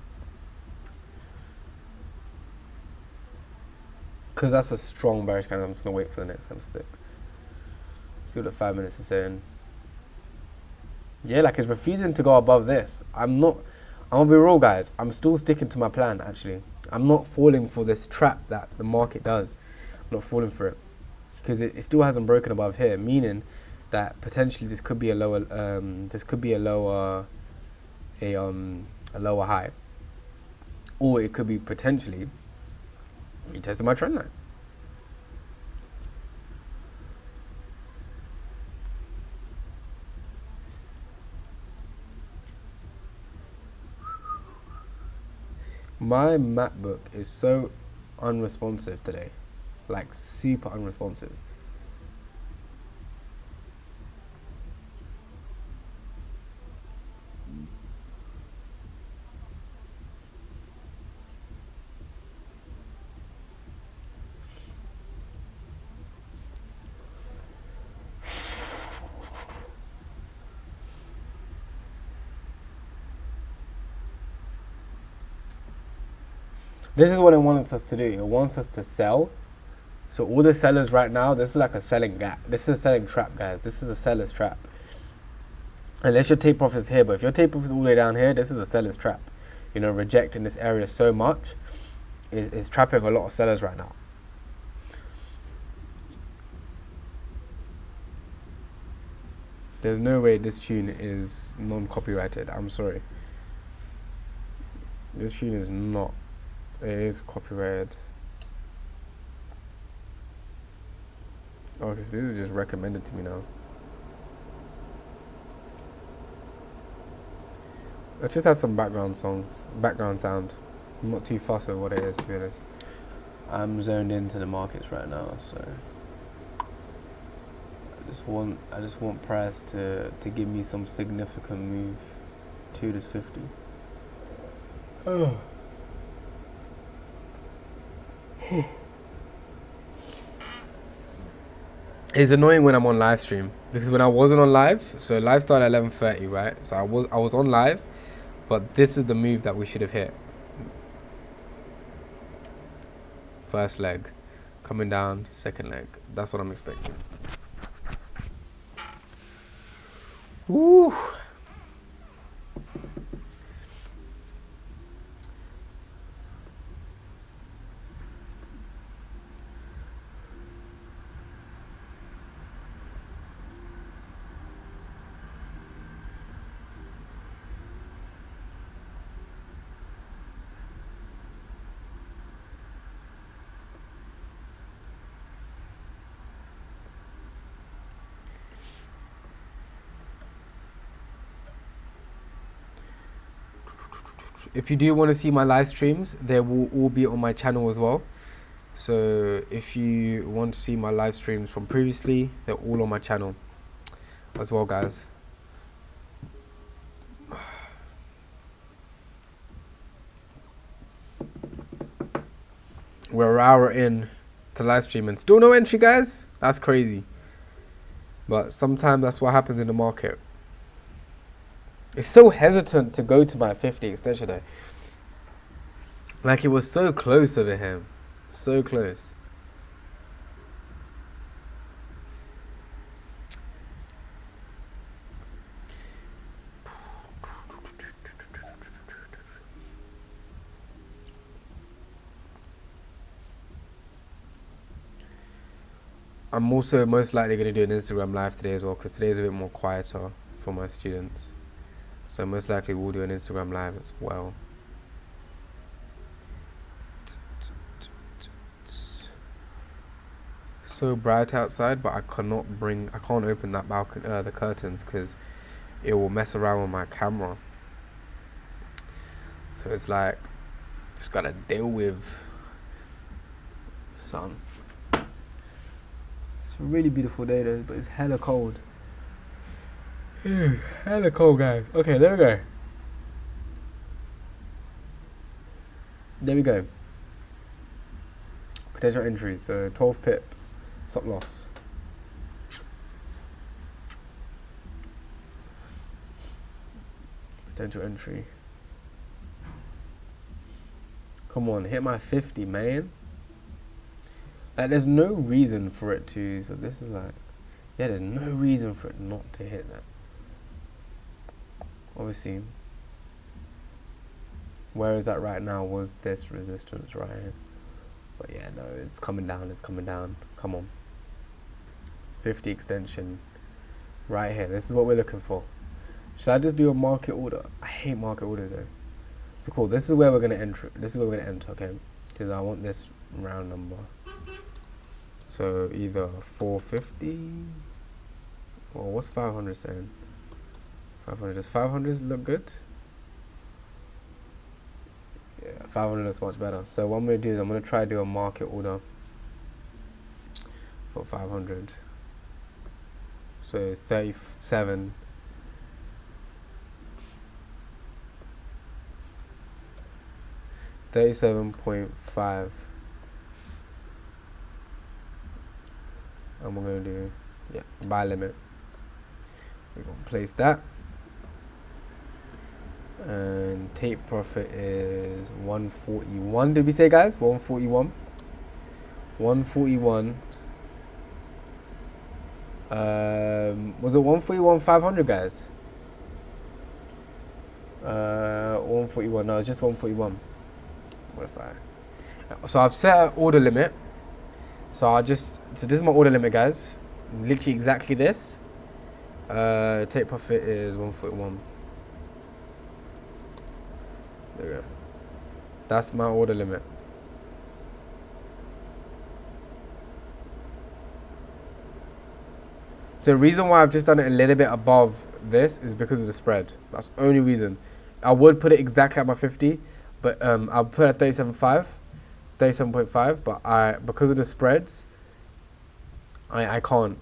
Because that's a strong bearish candle, I'm just going to wait for the next candlestick. See what the 5 minutes is saying. Yeah, like it's refusing to go above this. I'm going to be real, guys. I'm still sticking to my plan, actually. I'm not falling for this trap that the market does. I'm not falling for it. Because it still hasn't broken above here, meaning that potentially this could be a lower, a lower high. Or it could be potentially retesting my trend line. My MacBook is so unresponsive today, like super unresponsive. This is what it wants us to do. It wants us to sell. So all the sellers right now, this is like a selling gap. This is a selling trap, guys. This is a seller's trap. Unless your take profit is here, but if your take profit is all the way down here, this is a seller's trap. You know, rejecting this area so much is trapping a lot of sellers right now. There's no way this tune is non-copyrighted. I'm sorry. This tune is not. It is copyrighted. Okay, so this is just recommended to me now. Let's just have some background sound. I'm not too fussed with what it is, to be honest. I'm zoned into the markets right now, so I just want price to give me some significant move to this 50. Oh. It's annoying when I'm on live stream, because when I wasn't on live, so live started at 11:30, right? So I was on live, but this is the move that we should have hit. First leg, coming down, second leg. That's what I'm expecting. Woo. If you do want to see my live streams, they will all be on my channel as well. So if you want to see my live streams from previously, they're all on my channel as well, guys. We're an hour in to live stream and still no entry, guys. That's crazy. But sometimes that's what happens in the market. It's so hesitant to go to my 50 extension though. Like, it was so close over here. So close. I'm also most likely going to do an Instagram live today as well, because today is a bit more quieter for my students. So most likely we'll do an Instagram live as well. So bright outside, but I can't open that balcony, the curtains, because it will mess around with my camera. So it's like, just gotta deal with sun. It's a really beautiful day though, but it's hella cold. Hella cold, guys. Okay, there we go. There we go. Potential entries. So 12 pip, stop loss. Potential entry. Come on, hit my 50, man. Like, there's no reason for it to. So this is like, yeah, there's no reason for it not to hit that. Obviously, where is that right now was this resistance right here. But yeah, no, it's coming down, it's coming down. Come on. 50 extension right here. This is what we're looking for. Should I just do a market order? I hate market orders though. So cool, this is where we're gonna enter. This is where we're gonna enter, okay? Because I want this round number. So either 450 or what's 500 saying? 500. Does 500 look good? Yeah, 500 looks much better. So what I'm going to do is I'm going to try to do a market order for 500. So 37. $37.5. And we're going to do, yeah, buy limit. We're going to place that. And take profit is 141. Did we say, guys? 141. 141. Was it 141 500, guys? 141. No, it's just 141. What if I? So I've set an order limit. So this is my order limit, guys. Literally exactly this. Take profit is 141. There we go. That's my order limit. So the reason why I've just done it a little bit above this is because of the spread. That's the only reason. I would put it exactly at my 50, but I'll put it at 37.5, 37.5. But because of the spreads, I can't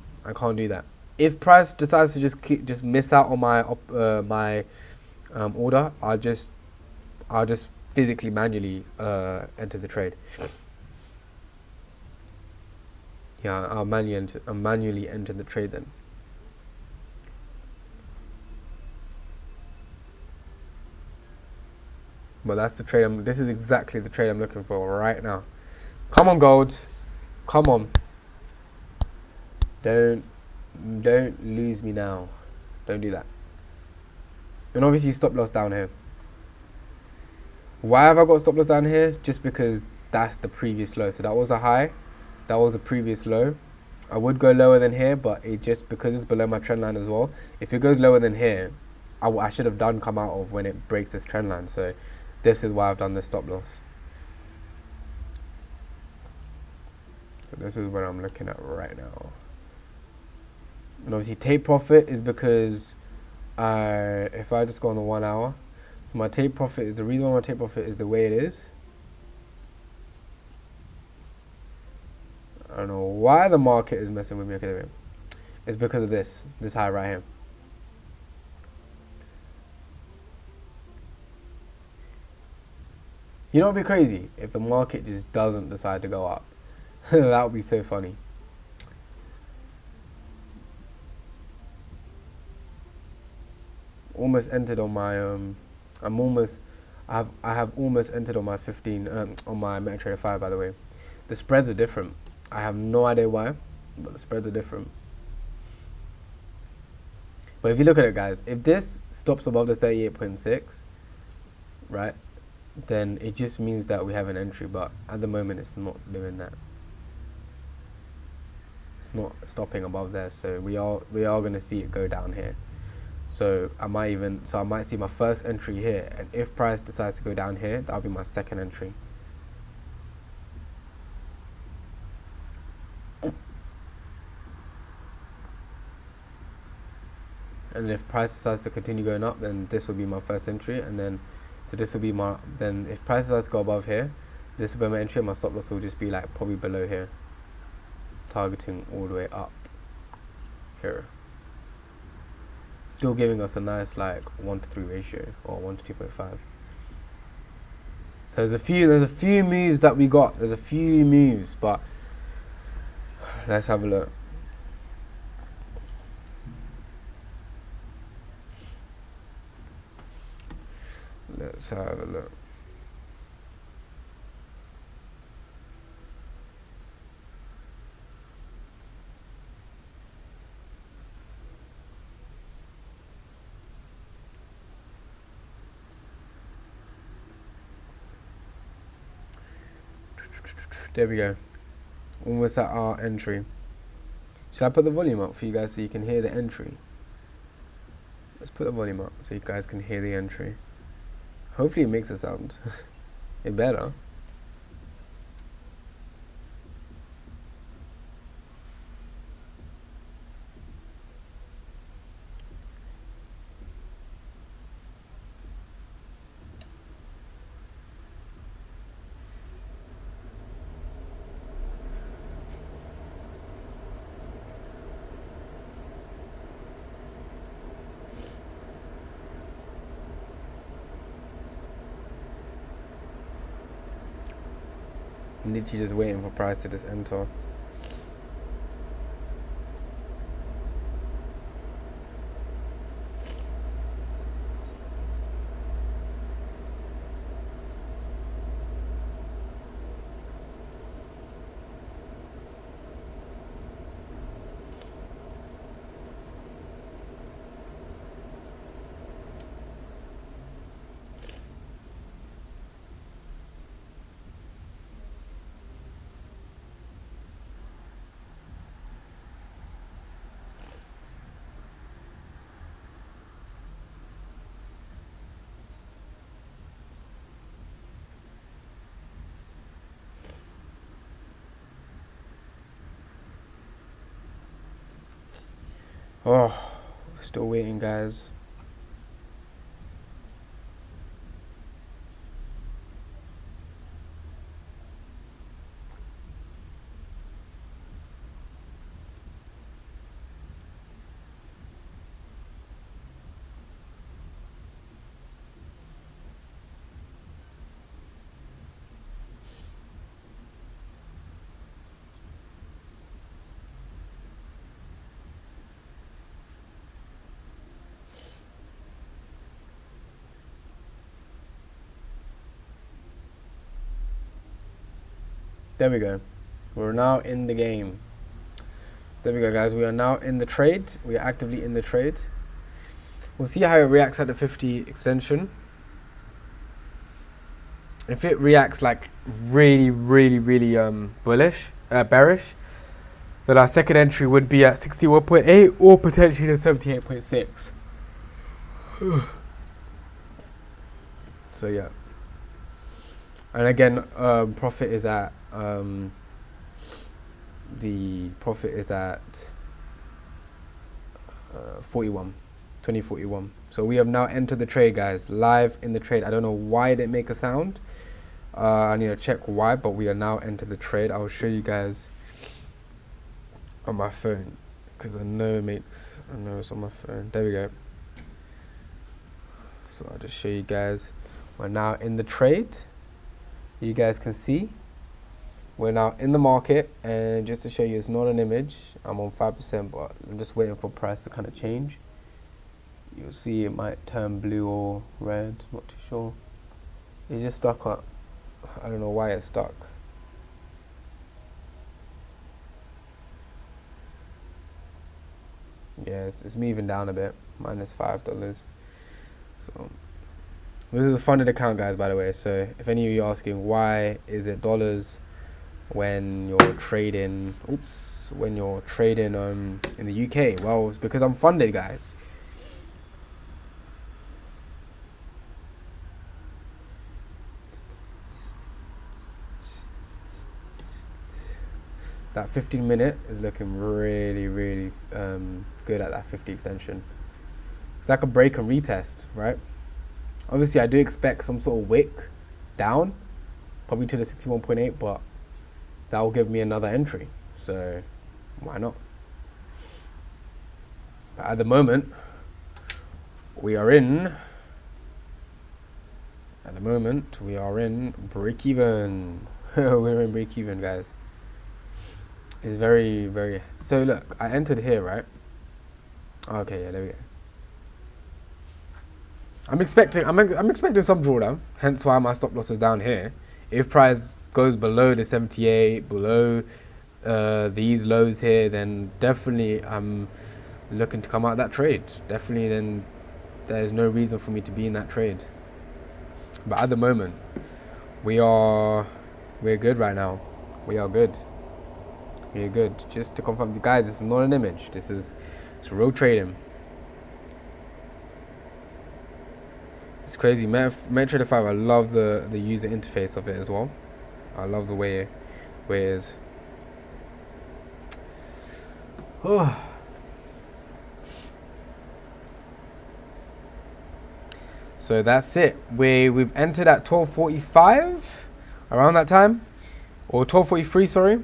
do that. If price decides to just miss out on my order, I'll just physically manually enter the trade. Yeah, I'll manually enter the trade then. But that's the trade. This is exactly the trade I'm looking for right now. Come on, gold. Come on. Don't lose me now. Don't do that. And obviously stop loss down here. Why have I got stop loss down here? Just because that's the previous low. So that was a high. That was a previous low. I would go lower than here, but it just because it's below my trend line as well. If it goes lower than here, I should have done come out of when it breaks this trend line. So this is why I've done this stop loss. So this is what I'm looking at right now. And obviously take profit is because if I just go on the 1 hour, my take profit is the reason why my take profit is the way it is. I don't know why the market is messing with me. Okay, there we go. It's because of this high right here. You know what would be crazy? If the market just doesn't decide to go up. That would be so funny. almost entered on my I have almost entered on my 15 on my MetaTrader 5, by the way. The spreads are different. I have no idea why, but the spreads are different. But if you look at it, guys, if this stops above the 38.6, right, then it just means that we have an entry, but at the moment it's not doing that. It's not stopping above there, so we are going to see it go down here. So I might see my first entry here, and if price decides to go down here, that'll be my second entry. And if price decides to continue going up, then this will be my first entry, and then so this will be my, then if price decides to go above here, this will be my entry, and my stop loss will just be like probably below here, targeting all the way up here. Still giving us a nice like 1-to-3 ratio, or 1-to-2.5. So there's a few moves that we got. There's a few moves, but let's have a look. Let's have a look. There we go. Almost at our entry. Should I put the volume up for you guys so you can hear the entry? Let's put the volume up so you guys can hear the entry. Hopefully it makes a sound. It better. I'm literally just waiting for price to just enter. Oh, still waiting, guys. There we go. We're now in the game. There we go, guys. We are now in the trade. We are actively in the trade. We'll see how it reacts at the 50 extension. If it reacts like really bearish, then our second entry would be at 61.8 or potentially the 78.6. So yeah. And again, profit is at the profit is at 2041. So we have now entered the trade, guys, live in the trade. I don't know why it didn't make a sound. I need to check why, but we are now entered the trade. I will show you guys on my phone because I know it's on my phone. There we go. So I'll just show you guys. We're now in the trade. You guys can see we're now in the market, and just to show you, it's not an image. I'm on 5%, but I'm just waiting for price to kind of change. you'll see it might turn blue or red, not too sure. It just stuck up. I don't know why it's stuck. Yeah, it's moving down a bit, -$5. So this is a funded account, guys, by the way. So if any of you are asking why is it dollars when you're trading, when you're trading in the UK, well, it's because I'm funded, guys. That 15-minute is looking really, really good at that 50 extension. It's like a break and retest, right? Obviously, I do expect some sort of wick down, probably to the 61.8, but that will give me another entry. So why not? But at the moment, we are in. At the moment, we are in break even. We're in break even, guys. It's very, very. So look, I entered here, right? Okay, yeah, there we go. I'm expecting some drawdown, hence why my stop loss is down here. If price goes below the 78, below these lows here, then definitely I'm looking to come out of that trade. Definitely, then there's no reason for me to be in that trade. But at the moment, we're good right now. We are good. We're good. Just to confirm, guys, this is not an image. It's real trading. It's crazy. MetaTrader 5, I love the user interface of it as well. I love the way it is. Oh. So that's it. We've entered at 12:45 around that time, or 12:43, sorry.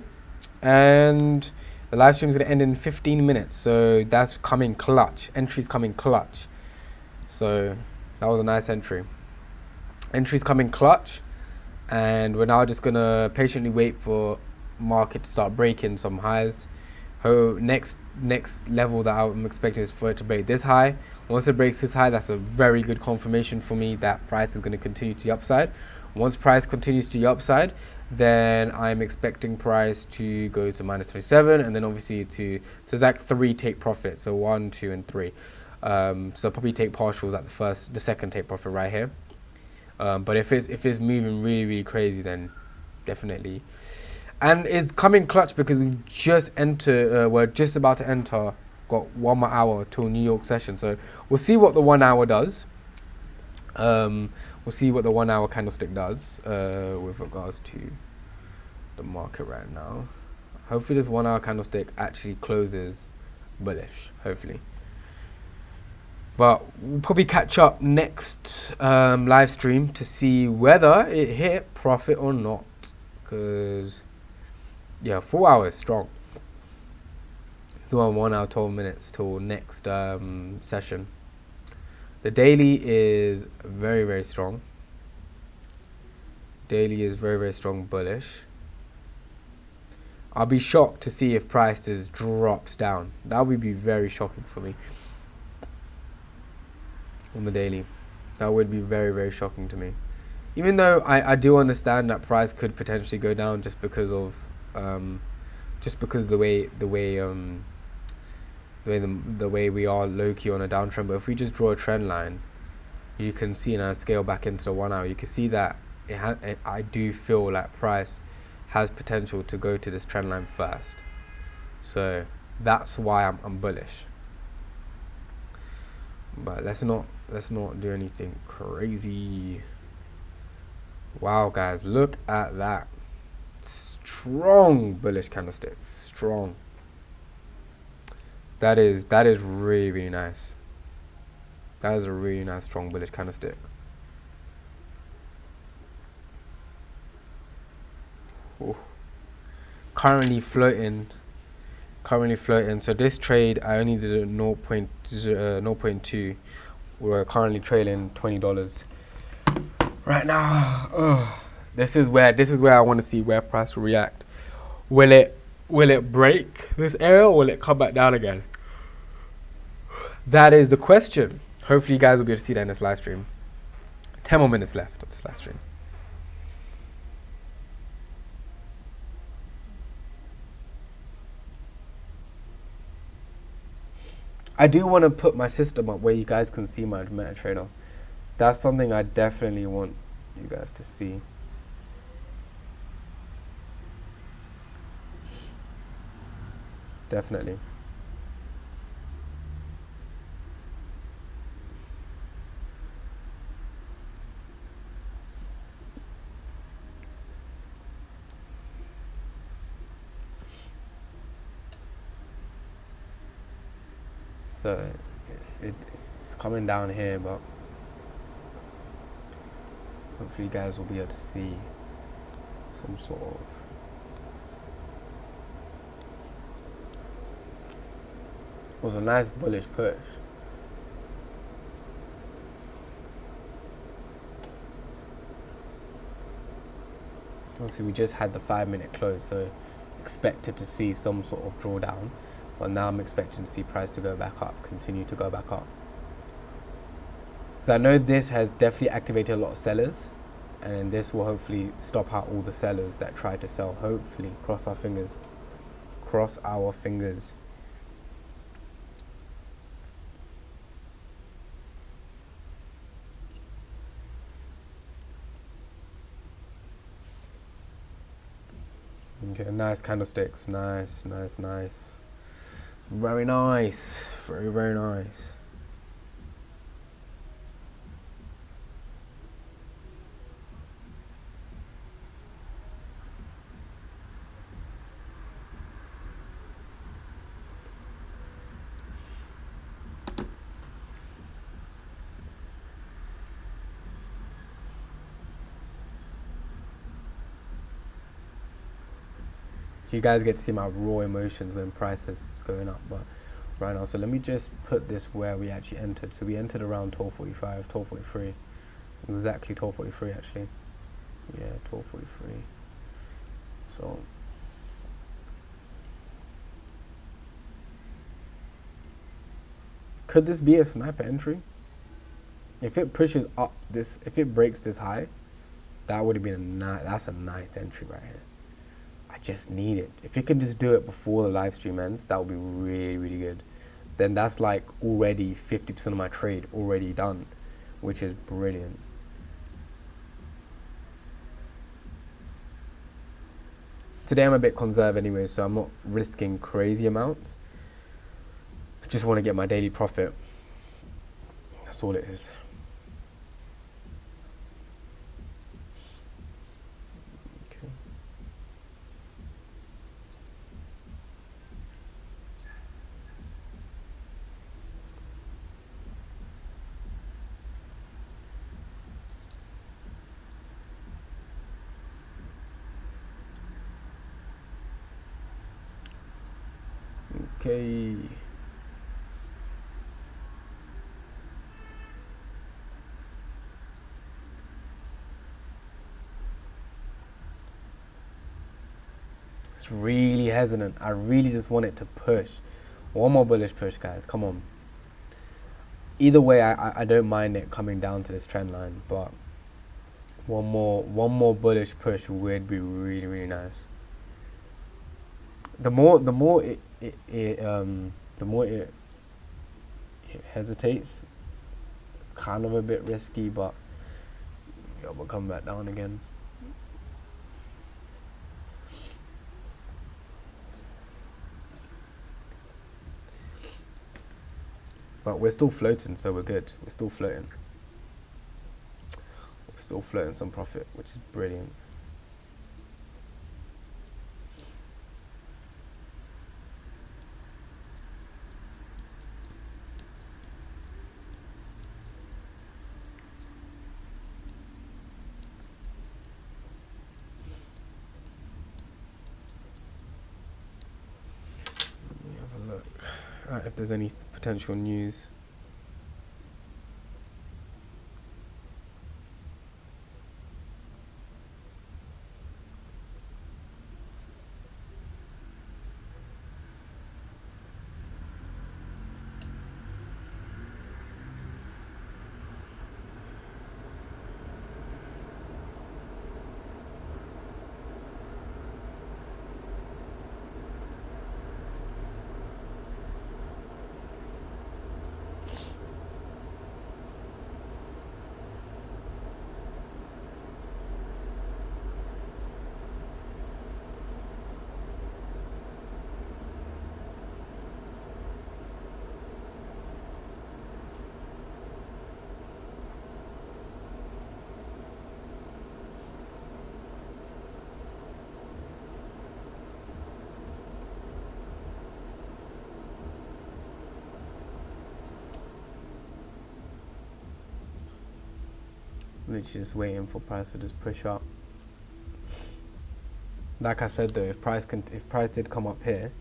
And the live stream is going to end in 15 minutes. So that's coming clutch. Entry's coming clutch. So that was a nice entry. Entry's coming clutch. And we're now just going to patiently wait for market to start breaking some highs. Next level that I'm expecting is for it to break this high. Once it breaks this high, that's a very good confirmation for me that price is going to continue to the upside. Once price continues to the upside, then I'm expecting price to go to -27, and then obviously so it's like 3 take profit, so 1, 2, and 3. So probably take partials at the second take profit right here. But if it's moving really, really crazy, then definitely. And it's coming clutch because we've just entered. We're just about to enter. Got 1 more hour till New York session, so we'll see what the 1 hour does. We'll see what the 1 hour candlestick does with regards to the market right now. Hopefully this 1 hour candlestick actually closes bullish, hopefully. But we'll probably catch up next live stream to see whether it hit profit or not. Because, yeah, 4 hours strong. Still on 1 hour, 12 minutes till next session. The daily is very, very strong. Daily is very, very strong bullish. I'll be shocked to see if price just drops down. That would be very shocking for me. On the daily. That would be very, very shocking to me. Even though I do understand that price could potentially go down just because of the way we are low-key on a downtrend. But if we just draw a trend line, you can see, and I scale back into the 1 hour, you can see that I do feel like price has potential to go to this trend line first. So that's why I'm bullish. But let's not do anything crazy. Wow, guys, look at that. Strong bullish candlesticks. Strong. That is really, really nice. That is a really nice strong bullish candlestick. Ooh. Currently floating. So this trade I only did a 0.2. We're currently trailing $20 right now. This is where I want to see where price will react. Will it break this area, or will it come back down again? That is the question. Hopefully you guys will be able to see that in this live stream. 10 more minutes left of this live stream. I do want to put my system up where you guys can see my MetaTrader. That's something I definitely want you guys to see. Definitely. So it's coming down here, but hopefully you guys will be able to see some sort of it was a nice bullish push. Obviously we just had the 5-minute close, so expected to see some sort of drawdown. But now I'm expecting to see price to go back up, continue to go back up. So I know this has definitely activated a lot of sellers, and this will hopefully stop out all the sellers that try to sell. Hopefully, cross our fingers. Cross our fingers. Okay, nice candlesticks. Nice, nice, nice. Very nice. Very, very nice. You guys get to see my raw emotions when price is going up, but right now, so let me just put this where we actually entered. So we entered around 12:45, 12:43, exactly 12:43 actually. Yeah, 12:43. So could this be a sniper entry? If it pushes up this, if it breaks this high, that would have been that's a nice entry right here. I just need it. If it can just do it before the live stream ends, that would be really, really good. Then that's like already 50% of my trade already done, which is brilliant. Today I'm a bit conservative anyway, so I'm not risking crazy amounts. I just want to get my daily profit. That's all it is. Okay. It's really hesitant. I really just want it to push. One more bullish push, guys. Come on. Either way, I don't mind it coming down to this trend line, but one more bullish push would be really, really nice. The more it hesitates, it's kind of a bit risky, but we'll come back down again. But we're still floating, so we're good. We're still floating. We're still floating some profit, which is brilliant. Let me have a look if there's any potential news. Literally just waiting for price to just push up. Like I said though, if price did come up here,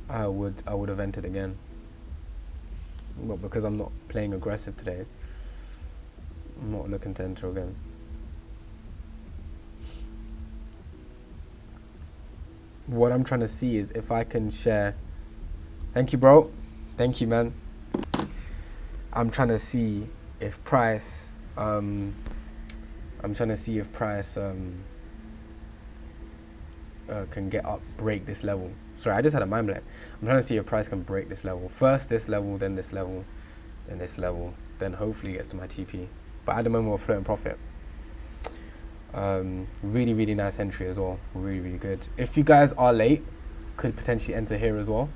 I would have entered again. But because I'm not playing aggressive today, I'm not looking to enter again. What I'm trying to see is if I can share. Thank you, bro. Thank you, man. I'm trying to see if price can get up, break this level. Sorry, I just had a mind blank. I'm trying to see if price can break this level. First this level, then this level, then this level, then hopefully it gets to my TP. But at the moment we're floating profit. Really, really nice entry as well. Really, really good. If you guys are late, could potentially enter here as well.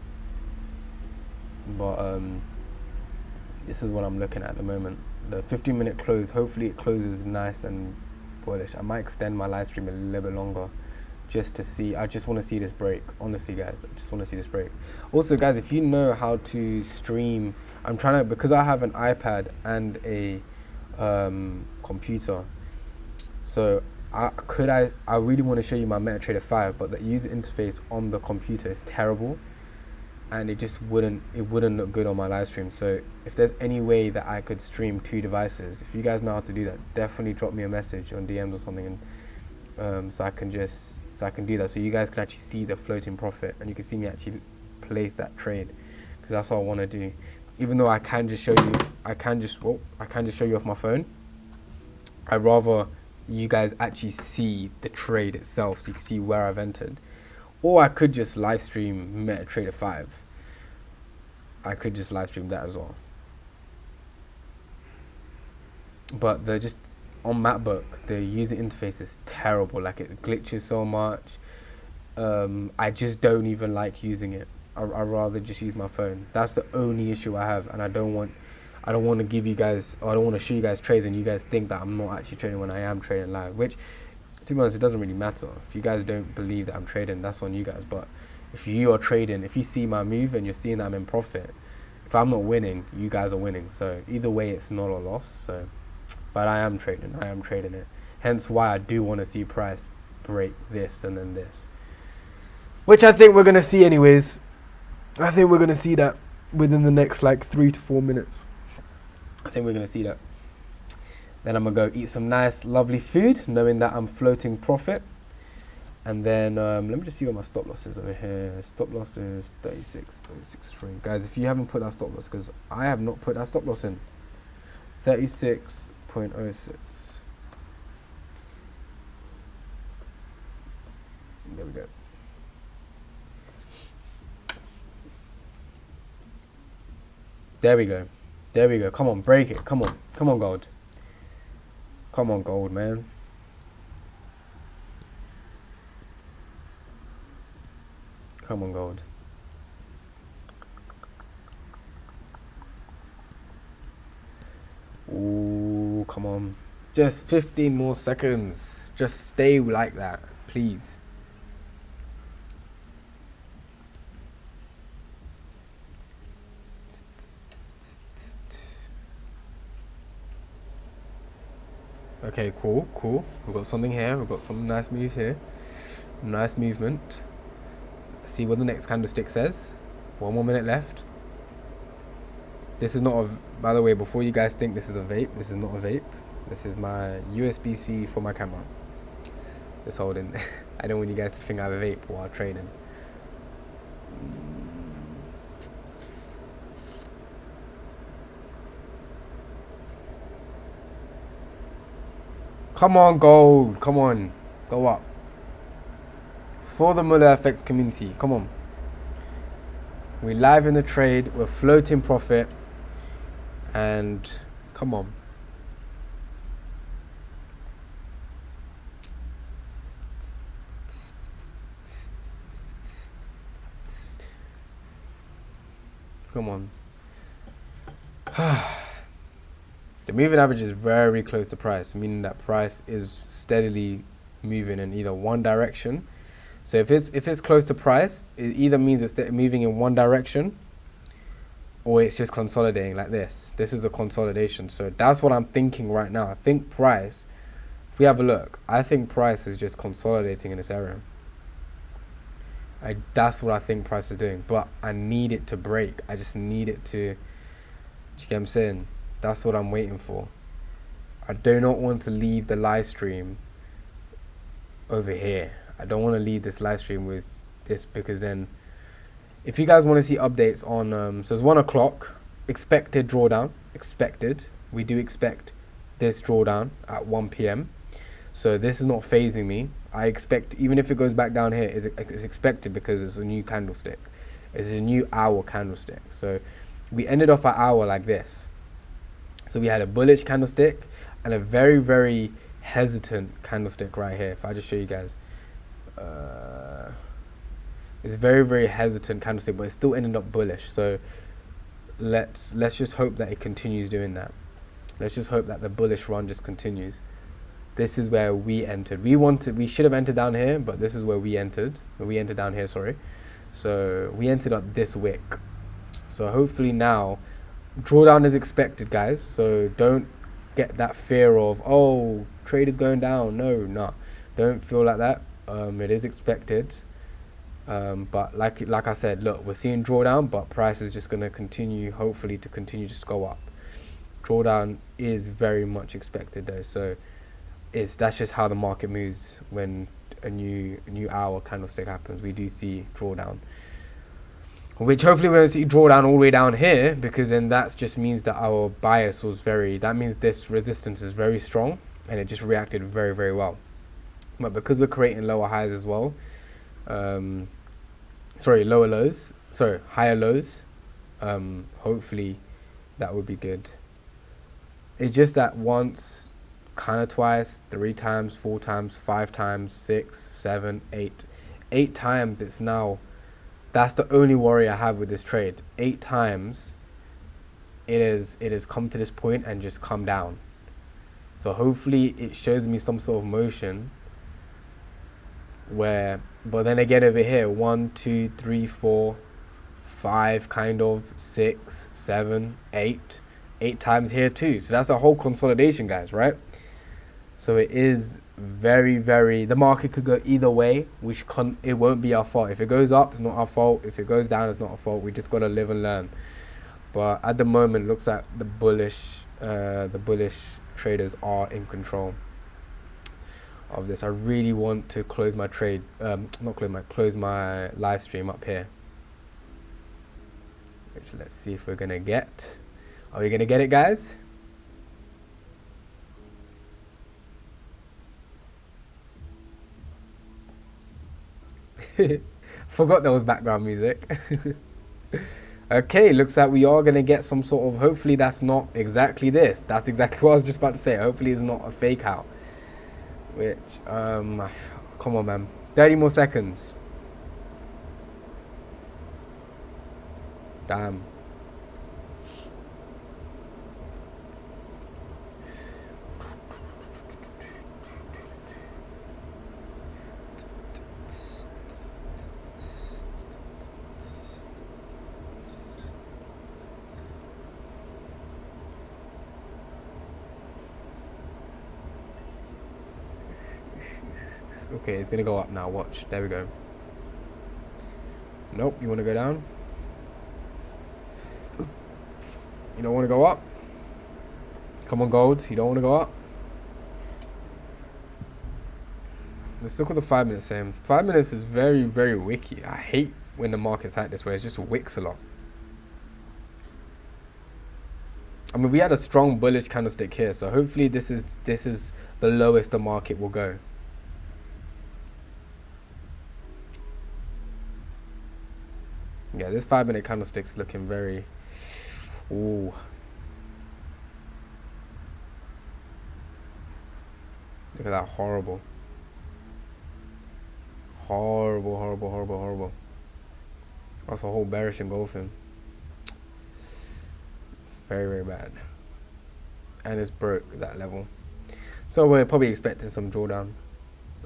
But this is what I'm looking at the moment. The 15-minute close, hopefully it closes nice and bullish. I might extend my live stream a little bit longer just to see. I just want to see this break. Honestly, guys, I just want to see this break. Also, guys, if you know how to stream, I'm trying to, because I have an iPad and a computer. So I really want to show you my MetaTrader 5, but the user interface on the computer is terrible, and it just wouldn't look good on my live stream. So if there's any way that I could stream 2 devices, if you guys know how to do that, definitely drop me a message on DMs or something, and so I can do that, so you guys can actually see the floating profit and you can see me actually place that trade, because that's what I want to do. Even though I can just show you, I can just show you off my phone. I'd rather you guys actually see the trade itself, so you can see where I've entered. Or I could just live stream MetaTrader 5. I could just live stream that as well. But just on MacBook, the user interface is terrible. Like, it glitches so much. I just don't even like using it. I'd rather just use my phone. That's the only issue I have, and I don't want to give you guys, or I don't want to show you guys trades and you guys think that I'm not actually trading when I am trading live, which, to be honest, it doesn't really matter. If you guys don't believe that I'm trading, that's on you guys. But if you are trading, if you see my move and you're seeing that I'm in profit, if I'm not winning, you guys are winning. So either way, it's not a loss. So, but I am trading it. Hence why I do want to see price break this and then this, which I think we're going to see anyways. I think we're going to see that within the next like 3 to 4 minutes. I think we're going to see that. Then I'm going to go eat some nice, lovely food, knowing that I'm floating profit. And then let me just see what my stop loss is over here. Stop loss is 36.063. Guys, if you haven't put that stop loss, because I have not put that stop loss in. 36.06. There we go. There we go. There we go. Come on, break it. Come on. Come on, gold. Come on, gold, man. Come on, gold. Ooh, come on. Just 15 more seconds. Just stay like that, please. Okay, cool. We've got something here. We've got some nice move here. Nice movement. Let's see what the next candlestick says. 1 more minute left. This is not a... By the way, before you guys think this is a vape, this is not a vape. This is my USB-C for my camera. Just holding. I don't want you guys to think I have a vape while trading. Come on, gold. Come on. Go up. For the MullaFx community. Come on. We're live in the trade. We're floating profit. And come on. Come on. The moving average is very close to price, meaning that price is steadily moving in either one direction. So if it's close to price, it either means it's moving in one direction, or it's just consolidating like this. This is a consolidation. So that's what I'm thinking right now. I think price, if we have a look, I think price is just consolidating in this area. That's what I think price is doing, but I need it to break. I just need it to, do you get what I'm saying? That's what I'm waiting for. I do not want to leave the live stream over here. I don't want to leave this live stream with this, because then if you guys want to see updates on so it's 1 o'clock, expected drawdown, expected, we do expect this drawdown at 1 p.m. so this is not phasing me. I expect, even if it goes back down here, it's expected, because it's a new candlestick, it's a new hour candlestick. So we ended off our hour like this. So we had a bullish candlestick and a very, very hesitant candlestick right here. If I just show you guys, it's very, very hesitant candlestick, but it still ended up bullish. So let's just hope that it continues doing that. Let's just hope that the bullish run just continues. This is where we entered. We should have entered down here, but this is where we entered. We entered down here, sorry. So we entered up this wick. So hopefully now drawdown is expected, guys. So don't get that fear of, oh, trade is going down. No, don't feel like that. It is expected. But like I said, look, we're seeing drawdown, but price is just going to continue, hopefully to continue to go up. Drawdown is very much expected though, so that's just how the market moves. When a new hour candlestick happens, we do see drawdown, which hopefully we don't see drawdown all the way down here, because then that just means that our bias was that means this resistance is very strong and it just reacted very, very well. But because we're creating lower highs as well, lower lows, higher lows, hopefully that would be good. It's just that once, kind of twice, 3 times, 4 times, 5 times, 6, 7, 8 times, it's now, that's the only worry I have with this trade. 8 times it has come to this point and just come down. So hopefully it shows me some sort of motion where, but then again over here, 1, 2, 3, 4, 5, kind of 6, 7, 8 times here too. So that's a whole consolidation, guys, right? So it is very, very, the market could go either way, which it won't be our fault. If it goes up, it's not our fault. If it goes down, it's not our fault. We just got to live and learn. But at the moment, it looks like the bullish traders are in control of this. I really want to close my trade, close my live stream up here, which let's see if we're gonna get. Are we gonna get it, guys? Forgot there was background music. Okay, looks like we are gonna get some sort of, hopefully that's not exactly this. That's exactly what I was just about to say. Hopefully it's not a fake out. Which, come on, man. 30 more seconds. Damn. Okay, it's gonna go up now. Watch. There we go. Nope. You want to go down? You don't want to go up? Come on, gold. You don't want to go up? Let's look at the 5 minutes, Sam. 5 minutes is very, very wicky. I hate when the market's like this, where it just wicks a lot. I mean, we had a strong bullish candlestick here, so hopefully this is the lowest the market will go. Yeah, this 5 minute candlestick's looking very, ooh. Look at that, horrible. Horrible, horrible, horrible, horrible. That's a whole bearish engulfing. It's very, very bad. And it's broke that level. So we're probably expecting some drawdown.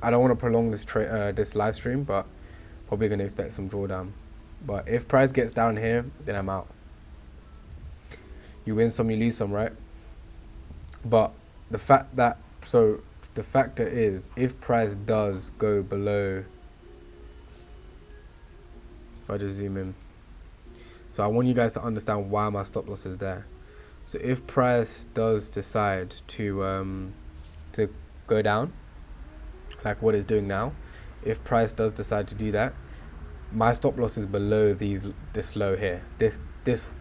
I don't want to prolong this this live stream, but probably going to expect some drawdown. But if price gets down here, then I'm out. You win some, you lose some, right? But the factor is, if price does go below, if I just zoom in, so I want you guys to understand why my stop loss is there. So if price does decide to go down, like what it's doing now, if price does decide to do that, my stop loss is below this low here, this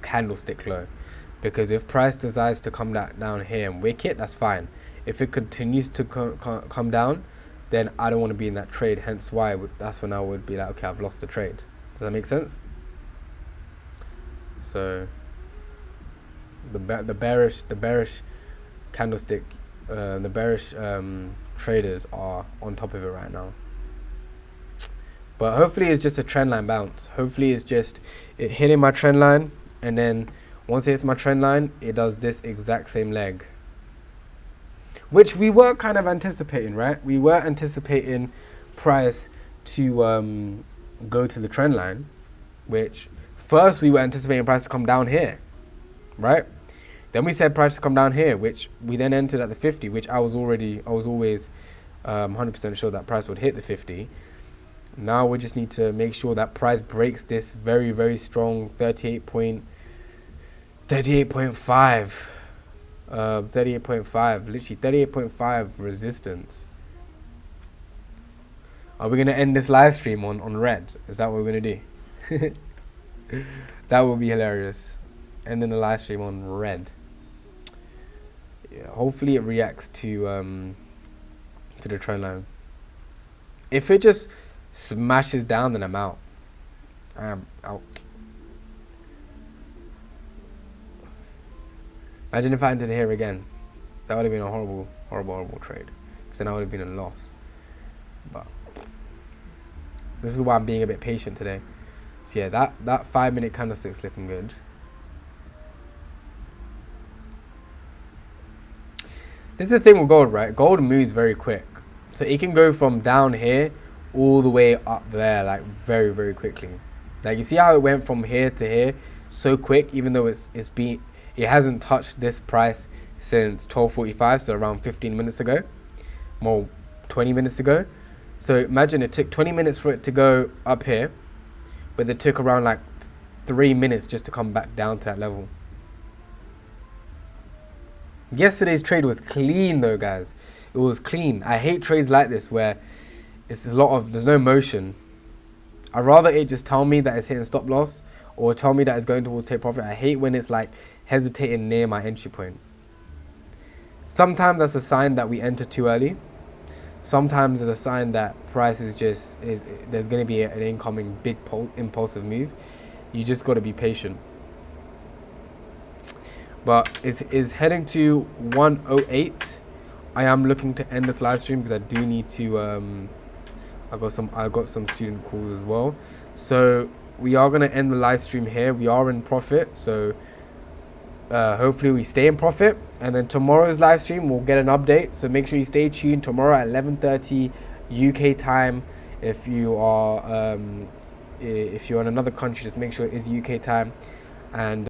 candlestick low. Because if price decides to come down here and wick it, that's fine. If it continues to come down, then I don't want to be in that trade. Hence why that's when I would be like, okay, I've lost the trade. Does that make sense? So the bearish candlestick, the bearish traders are on top of it right now. But hopefully it's just a trend line bounce. Hopefully it's just it hitting my trend line, and then once it hits my trend line, it does this exact same leg, which we were kind of anticipating, right? We were anticipating price to go to the trend line, which first we were anticipating price to come down here, right? Then we said price to come down here, which we then entered at the 50, which I was always 100% sure that price would hit the 50. Now we just need to make sure that price breaks this very, very strong 38.5, 38.5, literally 38.5 resistance. Are we going to end this live stream on red? Is that what we're going to do? That would be hilarious. Ending the live stream on red. Yeah, hopefully it reacts to the trend line. If it just smashes down, then I'm out. I am out. Imagine if I entered here again. That would have been a horrible trade. Because then I would have been a loss. But this is why I'm being a bit patient today. So yeah, that 5 minute candlestick's looking good. This is the thing with gold, right? Gold moves very quick. So it can go from down here all the way up there, like very, very quickly. Like you see how it went from here to here so quick, even though it hasn't touched this price since 12:45, so around 15 minutes ago, more 20 minutes ago. So imagine it took 20 minutes for it to go up here, but it took around like 3 minutes just to come back down to that level. Yesterday's trade was clean though, guys. It was clean. I hate trades like this where there's no motion. I'd rather it just tell me that it's hitting stop loss or tell me that it's going towards take profit. I hate when it's like hesitating near my entry point. Sometimes that's a sign that we enter too early. Sometimes it's a sign that price is there's going to be an incoming big impulsive move. You just got to be patient. But it's heading to 108. I am looking to end this live stream because I do need to. I got some student calls as well. So we are gonna end the live stream here. We are in profit, so hopefully we stay in profit. And then tomorrow's live stream we'll get an update. So make sure you stay tuned tomorrow at 11:30 UK time. If you're in another country, just make sure it is UK time. And